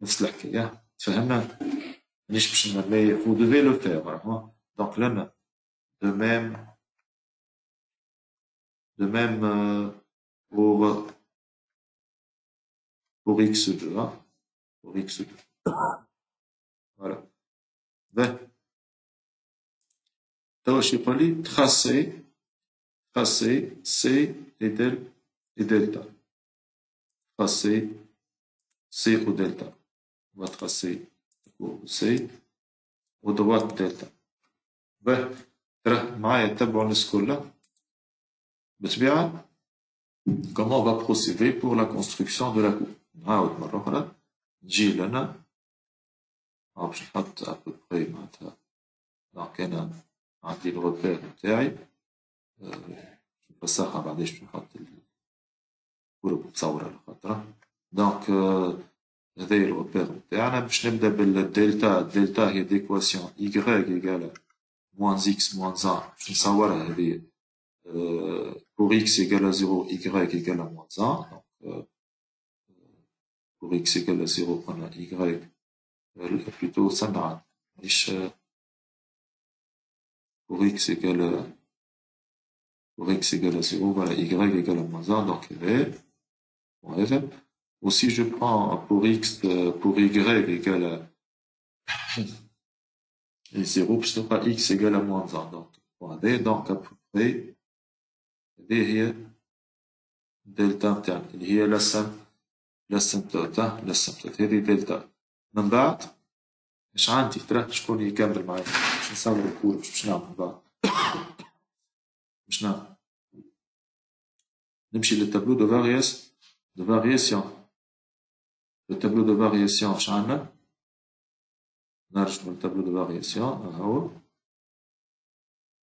نفس الحكاية تفهمنا مانيش باش نرمي vous devez le faire donc لنا de même pour x2, hein, pour x2. Voilà. Ben, tracer C et delta. Tracer C au delta. On va tracer C au droite delta. Ben, معايا تبعوا السكول là. بالطبيعة comment on va procéder pour la construction de la coupe. نعاود مرة أخرى نجي لنا باش نحط à peu près معناتها دونك أنا عندي الريبير نتاعي نفسخها بعداش باش نحط الكورة متصورة على خاطرها دونك هذايا الريبير نتاعنا باش نبدا بالدلتا. الدلتا هي ديكواسيون y égale moins x moins 1 باش نصورها هذه pour x égale à 0 y égale à moins 1 donc pour x égale à 0 on a y plutôt ça n'a pour x égale à 0 voilà y égale à moins 1 donc aussi je prends pour x pour y égale à 0 باش تبقى x égale à moins 1 donc à peu près هذه هي دلتا نتاعنا اللي هي الاسمتوت هذه دلتا. من بعد اش عندي ترى شكون يكمل معايا باش نصور الكورة باش نعمل من بعد باش نعمل نمشي للتابلو دو فارياسيون التابلو دو فارياسيون اش عندنا نرجع للتابلو دو فارياسيون هاهو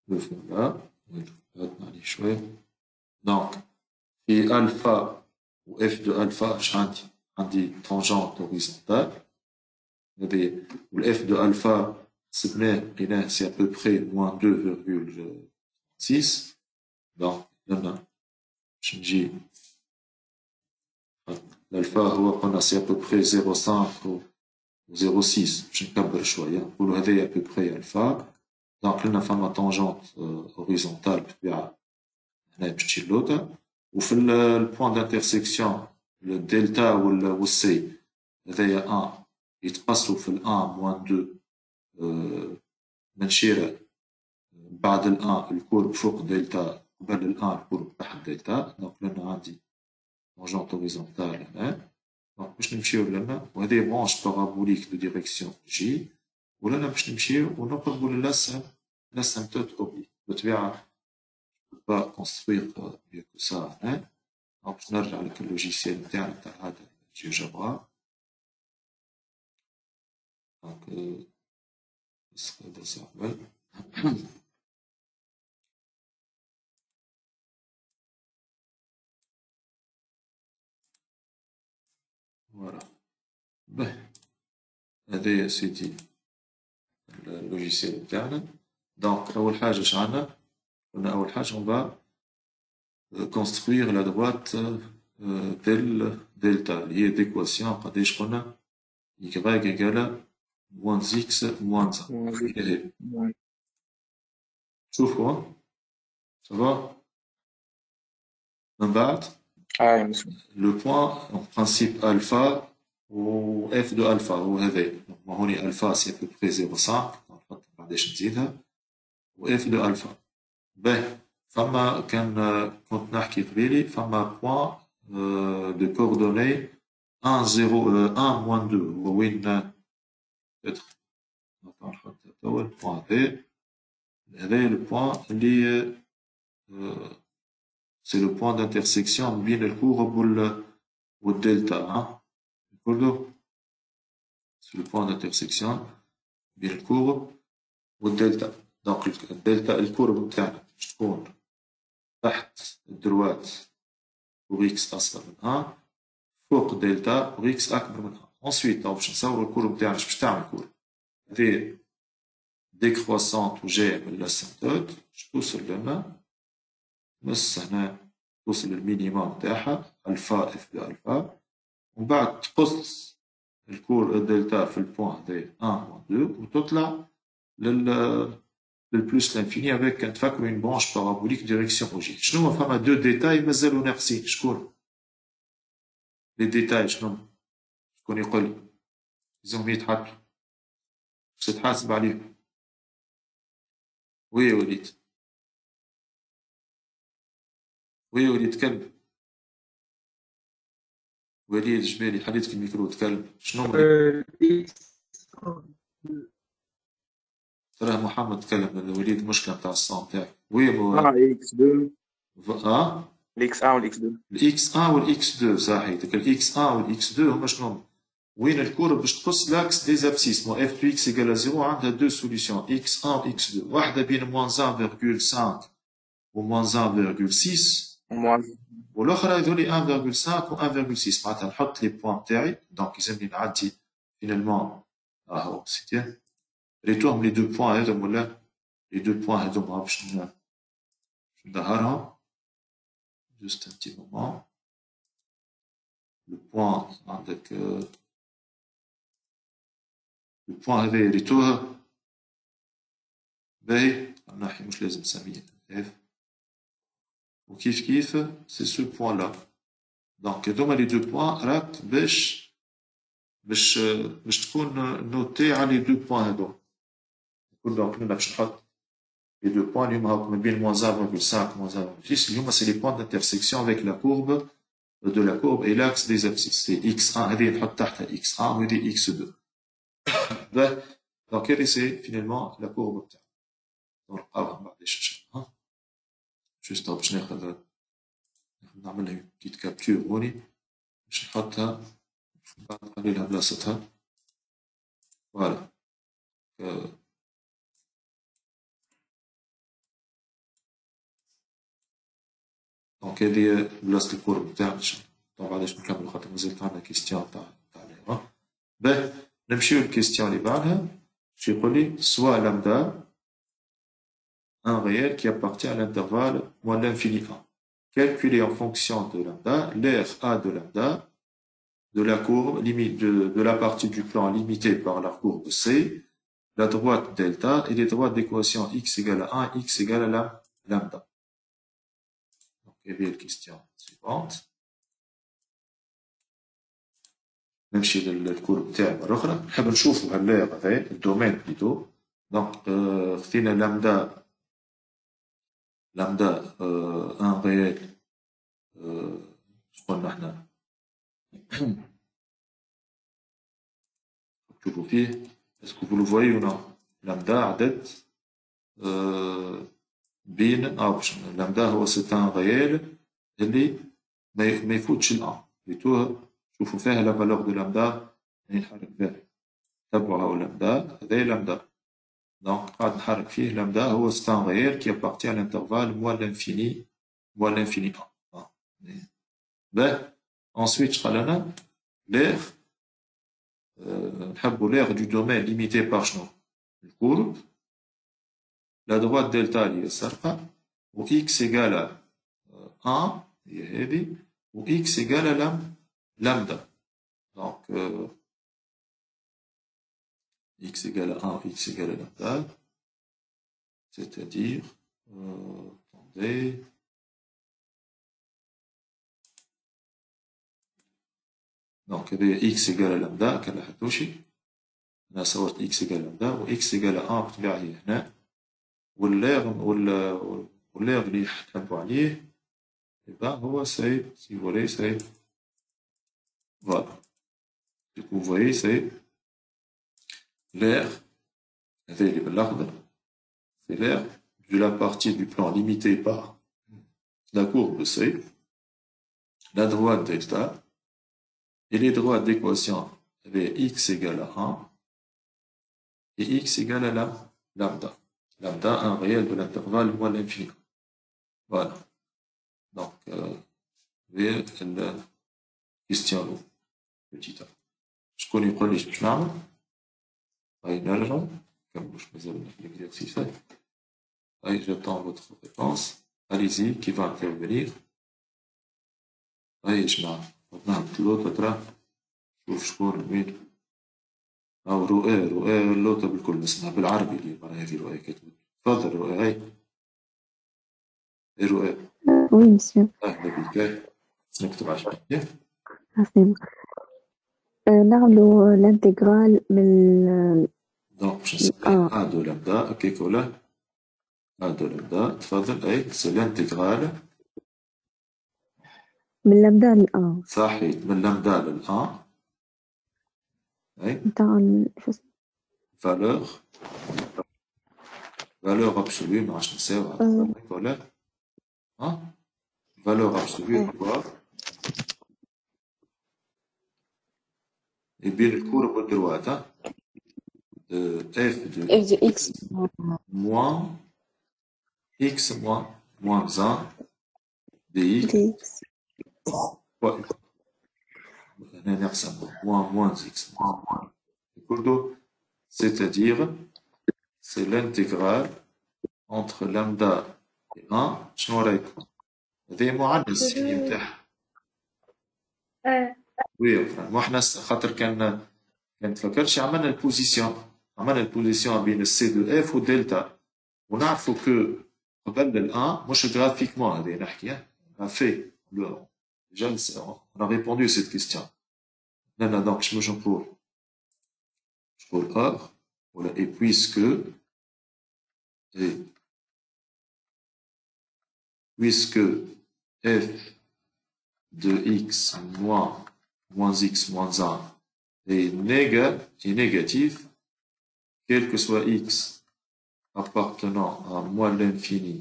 فوالا هاتنا عليه شوية دونك في ألفا و اف دو ألفا اش عندي تانجونت هوريزونتال هذه و الاف دو ألفا حسبناه لقيناه سي à peu près moins 2,6 دونك لنا باش نجي الألفا هو قلنا سي à peu près 0,5 و 0,6 باش نكبر شوية نقولو هذايا à peu près ألفا دونك لنا فما تانجونت هوريزونتال بالطبيعة هنا باش تجي اللوطة وفي البوان دانترسيكسيون الدلتا والسي هذايا 1 يتقاسوا في ال 1 موان 2 منشيرة بعد ال 1 الكورب فوق دلتا قبل ال 1 الكورب تحت دلتا دونك لنا عندي تانجونت هوريزونتال هنا دونك باش نمشيو لنا وهذه برانش بارابوليك دو ديريكسيون جي ولنا باش نمشيو ونقربوا للاسمتوت اوبليك بالطبيعة pas construire mieux que ça hein donc باش نرجع لك اللوجيسيال نتاعنا نتاع هذا GeoGebra donc بس هذا صعب voilà به هذا يا سيدي اللوجيسيال نتاعنا donc أول حاجة اش عندنا قلنا أول حاجة on va construire la droite del delta اللي هي ديكواسيون قداش قلنا y égale moins x moins 1 شوفوا سافا من بعد لو بوان en principe alpha و f de alpha هو هذا ما هوني alpha c'est à peu près 0,5 نحط بعداش نزيدها و f de alpha به فما كنت نحكي قبيلي فما بوان دو كوردوني 1 0 1 موان 2 هو وين نحط توا البوان هذا البوان اللي سي لو بوان دانترسيكسيون بين الكورب والدلتا نقولو سي لو بوان دانترسيكسيون بين الكورب والدلتا دونك الدلتا الكورب نتاعنا باش تكون تحت الدروات و اكس اصغر من 1 فوق دلتا و اكس اكبر من 1 انسويت باش نصورو الكورب نتاعنا باش تعمل كورب هذه ديكروسونت و جاية من الاسمتوت باش توصل لنا نص هنا توصل للمينيموم نتاعها الفا اف دو الفا ومن بعد تقص الكور دلتا في البوان هذايا 1 و 2 وتطلع le plus l'infini avec un تفكروا une branche parabolique direction ogive. شنو هما فما deux détails مازالوا ناقصين. شكون؟ les détails شنو؟ شكون يقول لي؟ لازمهم يتحطوا. باش تتحاسب عليهم. وي وليد. وي وليد تكلم. وليد جبالي حليتك الميكرو تكلم. شنو تراه محمد تكلم. وليد مشكلة نتاع الصوت تاعك. وي اكس 2 الاكس 1 والاكس 2 الاكس 1 والاكس 2 صحيح. الاكس 1 والاكس 2 هما شنو؟ وين الكورب باش تقص لاكس دي زابسيس. مو اف دو اكس ايكال 0 عندها دو سوليسيون اكس 1 واكس 2. واحدة بين موان 1,5 و موان 1,6 والاخرى هذولي 1,5 و 1,6. معناتها نحط لي بوان تاعي دونك يلزمني نعدي فينالمون راهو سيتي ريتوهم لي دو بوان هذوم ولا لي دو بوان هذوم باش نظهرهم. جوست ان تي مومون. لو بوان عندك لو بوان هذايا ريتوها باهي نحي مش لازم نسميه اف وكيف كيف سي سو بوان لا. دونك هذوما لي دو بوان راك باش تكون نوتي على لي دو بوان هذوما. دونك هنا باش نحط les deux points اللي هما هاك ما بين moins 1,5 moins 1,6 اللي هما c'est les points d'intersection avec la courbe de la courbe et l'axe des abscisses. c'est x1 هذه نحط تحتها x1 وهذه x2. donc هذه c'est finalement la courbe بتاعنا. نلقاوها بعد ان شاء الله. جوست باش نعملها بتيت كابتور هوني باش نحطها بعد نخلي لها بلاصتها. فوالا دونك هذه بلاصة الكورب بتاعنا. دونك بعداش نكملو خاطر مازالت عندنا كيستيون تاع الهواء. باه نمشيو للكيستيون اللي بعدها. شي يقول لي سوا لامدا un réel qui appartient à l'intervalle moins l'infini 1. Calculer en fonction de lambda l'air A de lambda de la courbe limite de la partie du plan limitée par la courbe C, la droite delta et les droites d'équation x égale à 1 x égale à la lambda. Donc, il y avait la question suivante. نمشي للكورب تاعي مرة أخرى. نحب نشوفو هاللاير هذايا الدومين بليتو. دونك خدينا لامدا ان réel قلنا احنا نشوفو فيه اسكو فو لو فوايي و نو. لامدا عدد بين لامدا هو سي ان réel اللي ما يفوتش الان بليتو. شوفوا فيها لا فالور دو لامدا اللي نحرك فيها. تبعوا هاو لامدا هذايا لامدا. Donc, قاعد نحرك فيه لامدا هو c'est un réel qui appartient à l'intervalle moins l'infini 1. باه ensuite شقال لنا l'air نحبوا l'air du domaine limité par شنو؟ الكورب. la droite delta اللي هي السرقة و x égale 1 هي هذه و x égale lambda. donc x égale à 1, x égale à lambda, c'est-à-dire, attendez, donc x égale à lambda, كان حتوشي، أنا صورت x égale à lambda و x égale à 1 بطبيعة هي هنا، واللاغ اللي تحبوا عليه، يبقى هو سي si vous voulez c'est voilà. Du coup, vous voyez, c'est l'air, c'est l'air de la partie du plan limitée par la courbe C, la droite delta, et les droites d'équation avec x égale à 1 et x égale à la lambda. Lambda, un réel de l'intervalle moins l'infini. Voilà. Donc, la question petite. شكون يقول لي باش نعمل؟ هاي نرجع نكملو مازال في l'exercice. هاي j'attends votre réponse. Allez-y, qui va intervenir. هاي يا جماعة نهبط اللوطة ترى شوف شكون وين. أو رؤى اللوطة بالكل اسمها بالعربي اللي مرة هذه رؤى كتبت. تفضل رؤى. هاي رؤى. Oui, monsieur. أهلا بك. نكتب عشان عظيم. نعملوا الانتجرال من دونك باش نسميه A دو لامدا. كيك ولا A دو لامدا. تفضل. أي سي لانتجرال من لامدا للأ. صحيح، من لامدا للأ. أي نتاع شو اسمه valeur absolue. ما عادش نساو هذا ولا valeur absolue quoi. Et bien le cours de droite de f de x moins x moins 1 dx. moins x c'est-à-dire c'est l'intégrale entre lambda et 1. شنو رايكم؟ هذه معادلة السينية نتاعها. وي ما احنا خاطر كان تفكرش عملنا البوزيسيون بين السي دو اف ودلتا، ونعرفوا كو قبل الان مش جرافيكمون هذه نحكي في déjà on a répondu à cette question. Non, donc je me pour or voilà, et puisque f de x moins x moins 1 est négatif, quel que soit x appartenant à moins l'infini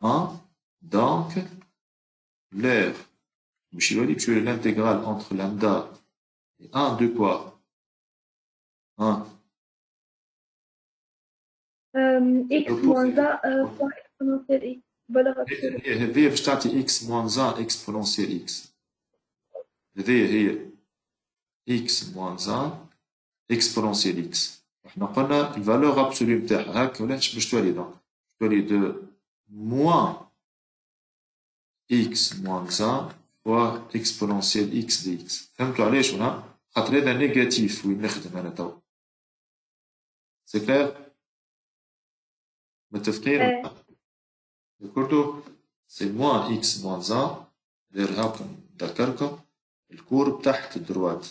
1, donc l'air, l'intégrale entre lambda et 1 de quoi? 1 x moins 1 fois exponentielle x. هذه باش تعطي x moins 1 exponentielle x. هذه هي x moins 1 exponentielle x. احنا قلنا الفالور ابسوليو نتاعها هكا ولا باش تولي دونك تولي دو moins x moins 1 fois exponentielle x dx. فهمتوا علاش ولا؟ خاطر هذا نيجاتيف وين نخدم انا تو. سي كلير؟ متفقين؟ داكوردو؟ سي موان x moins 1 داير هاكم نذكركم الكورب تحت الدروات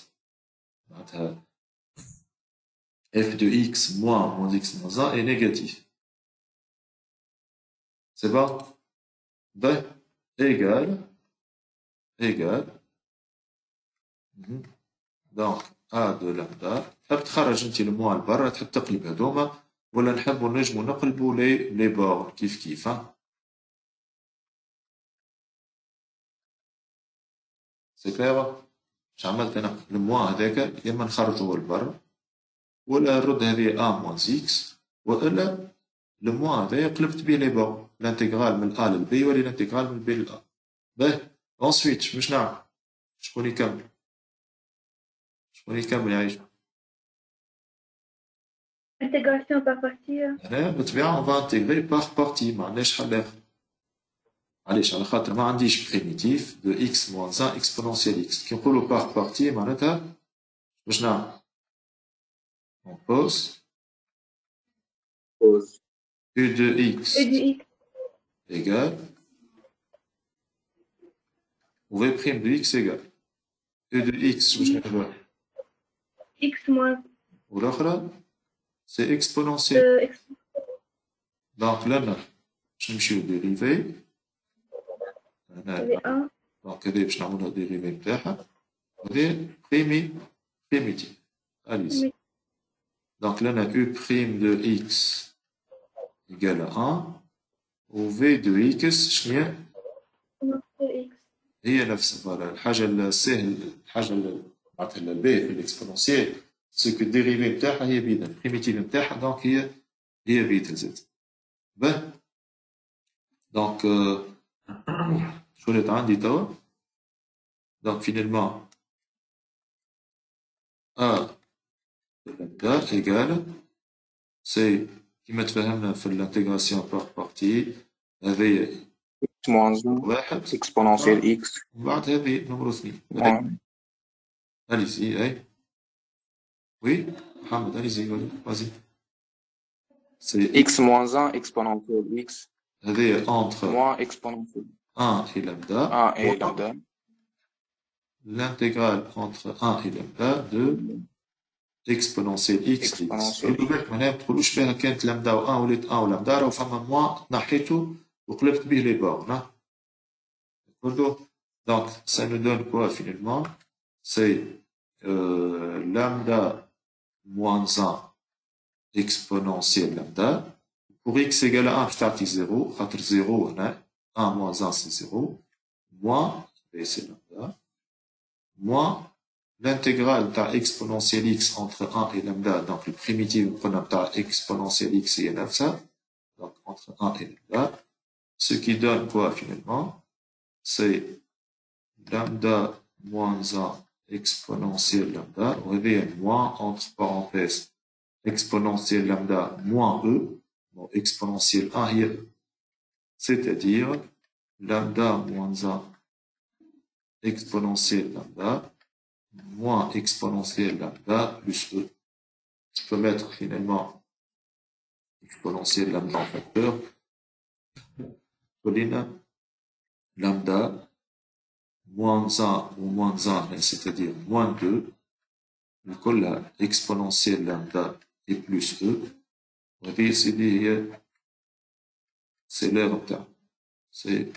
معناتها f de x moins x moins 1 est négatif. C'est bon? Ben, égal. Donc, a de lambda. تحب تخرج انت الموان لبرا، تحب تقلب هذوما، ولا نحبوا نجموا نقلبوا لي بور كيف سي كلير؟ باش عملت انا الموان هذاك يا اما نخرجوه لبرا ولا نرد هذه a moins x، والا الموان هذايا قلبت بيه لي بور، الانتيغرال من a لل b يولي الانتيغرال من b لل a. باهي انسويت باش نعمل؟ شكون يكمل يعيش؟ intégration par partie. أنا بالطبيعة on va intégrer par partie، ما عندناش حل آخر. علاش؟ على خاطر ما عنديش بريميتيف دو x moins 1 exponentielle x. كي نقولوا par partie معناتها باش نعمل؟ on pose u de x égale ou v' de x égale u de x باش نكتبوها x moins والأخرى c'est exponentielle. Donc là باش نمشيو ديريفي هنا دونك هذه باش نعملوها ديريفي نتاعها وهذه primitive. Allez-y. Donc là, on a u' de x égale à 1 و v de x شنو هي نفسها الحاجة السهل، الحاجة معناتها الباهية في الاكسبونونسيال سكو الديريفي نتاعها هي بيدا البريميتيف نتاعها، دونك هي بيدا زاد. باه دونك شو اللي عندي توا؟ دونك فينالمون a lambda égale c'est كيما تفهمنا في الانتيغراسيون بار بارتي هذه x moins 1 exponentielle x وبعد هذه نمرو 2. Allez-y, oui, Mohamed, allez-y, vas-y. c'est x moins 1 exponentielle x entre moins exponentielle 1 et lambda. 1 et lambda. L'intégrale entre 1 et lambda de exponentielle x dx. خلي بالك معناها ما تقولوش بها كانت لامدا و 1 ولات 1 و لامدا راهو فما موان نحيته وقلبت به لي بورن. Donc ça nous donne quoi finalement? C'est lambda moins 1 exponentielle lambda. Pour x égale à 1 باش تعطي 0 خاطر 0 هنا 1 moins 1 c'est 0 moins c'est lambda moins l'intégrale de exponentielle x entre 1 et lambda, donc le primitif de exponentielle x est 9 ça, donc entre 1 et lambda, ce qui donne quoi finalement? C'est lambda moins 1 exponentielle lambda, on revient moins entre parenthèses exponentielle lambda moins e, bon, exponentielle 1 et e, c'est-à-dire lambda moins 1 exponentielle lambda moins exponentielle lambda plus e. Je peux mettre finalement exponentielle lambda en facteur. Colline lambda moins 1 ou moins 1, c'est-à-dire moins 2. Le col exponentielle lambda et plus e. On va essayer, c'est l'air c'est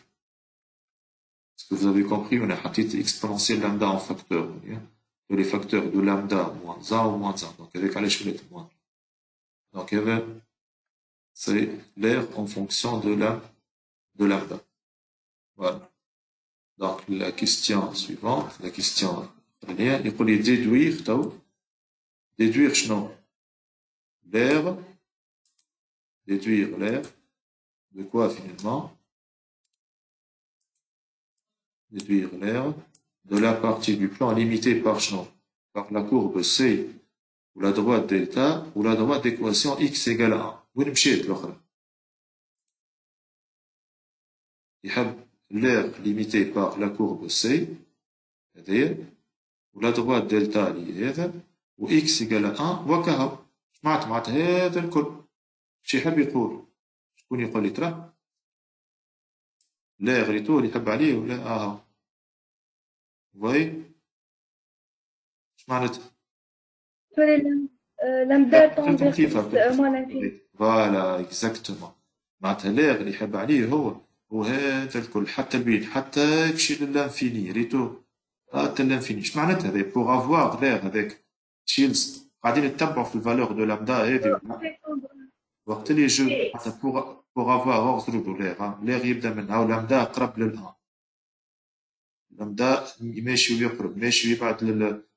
ce que vous avez compris, on a rajouté exponentielle lambda en facteur. Les facteurs de lambda moins 1 ou moins 1. Donc avec la chevelette moins. Donc c'est l'air en fonction de lambda. Voilà. Donc la question suivante, la question première, il faut les déduire, déduire l'air, déduire l'air de quoi finalement? Déduire l'air de la partie du plan limitée par la courbe C ou la droite delta ou la droite d'équation x égale à 1. Où est l'autre? Il y a l'air limité par la courbe C, c'est-à-dire ou la droite delta liée ou x égale à 1 وكهو. معناتها هذا الكل شي يحب يقول شكون يقول لي ترى l'air اللي طول يحب عليه ولا اهو. Oui. Lambda tend vers x moins l'infini. Voilà, exactement. معناتها l'air اللي يحب عليه هو هذا الكل حتى البين حتى يمشي للانفيني ريتو حتى الانفيني. اش معناتها هذا؟ بور افواغ l'air هذاك تشيلز قاعدين نتبعوا في الفالور دو لامدا هذه وقت اللي جو بور افواغ اغزروا l'air يبدا من هاو لامدا قرب للان. لامدا ماشي ويقرب ماشي ويبعد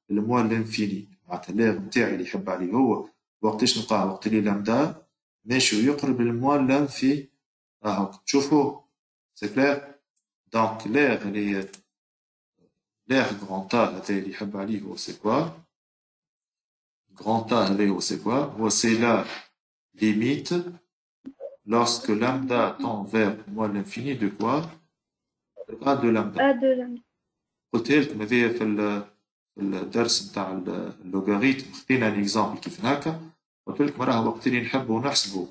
للموال لانفيني. معناتها l'air نتاعي اللي يحب عليه هو وقتاش نلقاه؟ وقت اللي لامدا ماشي ويقرب للموال لانفي. اهو تشوفوا سي كلير. دونك l'air اللي l'air grand A هذا اللي يحب عليه هو سي كوا؟ grand A هذا هو سي كوا؟ هو سي لا limite lorsque lambda tend vers moins l'infini de quoi? A de lambda. A de lambda. قلتها لكم هذه في الدرس نتاع اللوغاريتم خدينا ليكزامبل كيف هكا. قلت لكم راه وقت اللي نحبوا نحسبوا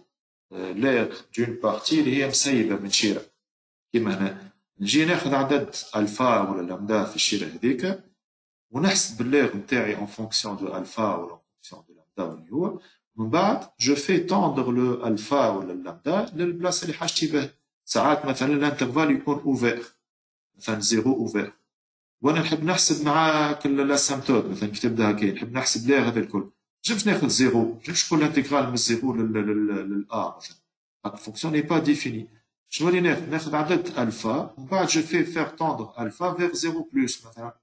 l'air d'une partie اللي هي مسيبه من شيره كيما هنا نجي ناخذ عدد الفا ولا لامدا في الشيره هذيك ونحسب l'air نتاعي en fonction de alpha ولا en fonction de lambda اللي هو من بعد جو في توندر لو الفا ولا اللامدا للبلاصه اللي حاجتي به. ساعات مثلا الانترفال يكون اوفير مثلا 0 اوفير وانا نحب نحسب معاك الاسامتود مثلا كي تبدا هكا نحب نحسب l'air هذا الكل. جمش ناخذ 0 جمش نقول الانتجرال من 0 للA مثلا. La fonction n'est pas définie. شنو اللي ناخذ عدد الفا ومن بعد جو في فير توندر الفا فيغ 0 بلس مثلا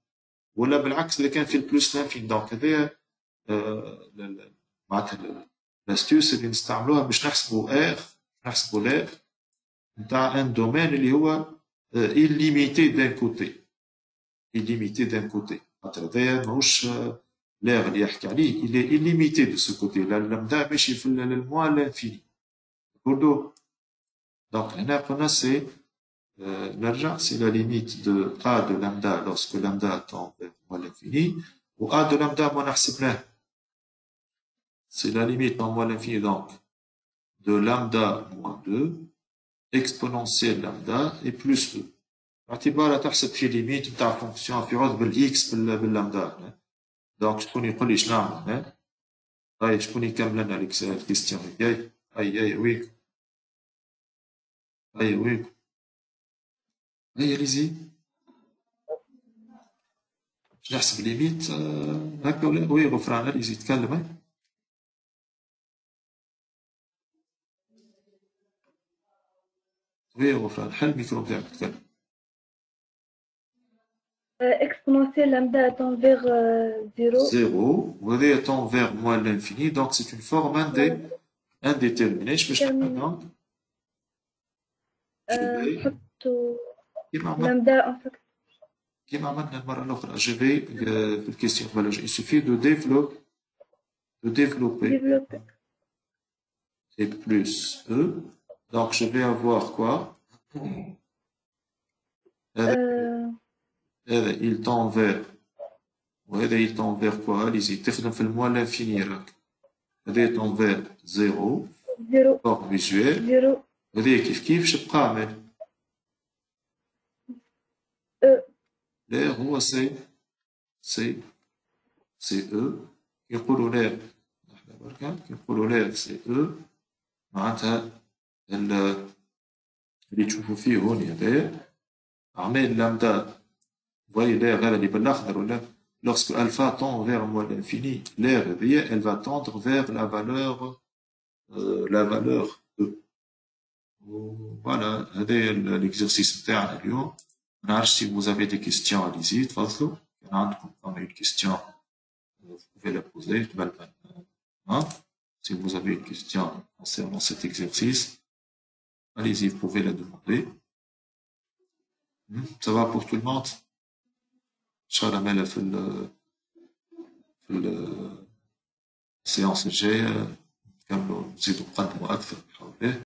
ولا بالعكس اللي كان في البلس لانفين. دونك هذايا معناتها لاستيوس اللي نستعملوها باش نحسبوا نحسبوا l'air نتاع ان دومين اللي هو illimité d'un côté. illimité d'un côté. خاطر هذايا ماهوش l'air اللي يحكي عليه il est illimité de ce côté. اللامدا ماشي في الموال لانفيني. كوردو. دونك هنا قلنا سي نرجع سي لا ليميت دو A de lambda lorsque lambda tend vers moins l'infini و A de lambda ما حسبناه سي لا ليميت dans moins l'infini donc de lambda moins 2 exponentielle lambda et plus E. باعتبارها تحسب في ليميت نتاع فونكسيون في عوض بالاكس باللامدا. دونك شكون يقول لي شنو نعمل هنا؟ هاي شكون يكمل لنا الكيستيون هاي؟ هاي ويك هاي ويك هاي ليزي باش نحسب ليميت هكا ولا وي غفران ليزي تكلم هاي. وي غفران حل الميكرو بتاعك تكلم. Exponentielle lambda tend vers 0. 0 وهذا tend vers moins l'infini, donc c'est une forme indéterminée. Je peux donc نحطو lambda en fait. كيما عملنا المرة الأخرى. Je vais في الكيستيون قبل il suffit de développer et plus E, donc je vais avoir quoi? هذا il tend vers وهذا il tend vers quoi؟ ليزي تخدم في الموال l'infini راك. هذا tend vers 0 forme visuelle. هذا كيف شبقى عمل؟ l'air هو سي E. يقولوا l'air نحن بركا يقولوا l'air سي E معناتها اللي تشوفوا فيه هون هذا عمل لامدا. voyez l'air هذا اللي بالأخضر ولا lorsque alpha tend vers moins l'infini, l'air elle va tendre vers la valeur E. Voilà, هذا l'exercice بتاعنا اليوم. ما نعرفش si vous avez des questions allez-y تفضلوا. كان عندكم une question vous pouvez la poser. Si vous avez une question concernant cet exercice, allez-y, vous pouvez la demander. Ça va pour tout le monde? إن نعملها في السيانس الجاية نكملوا نزيدوا نقدموا أكثر بحول الله.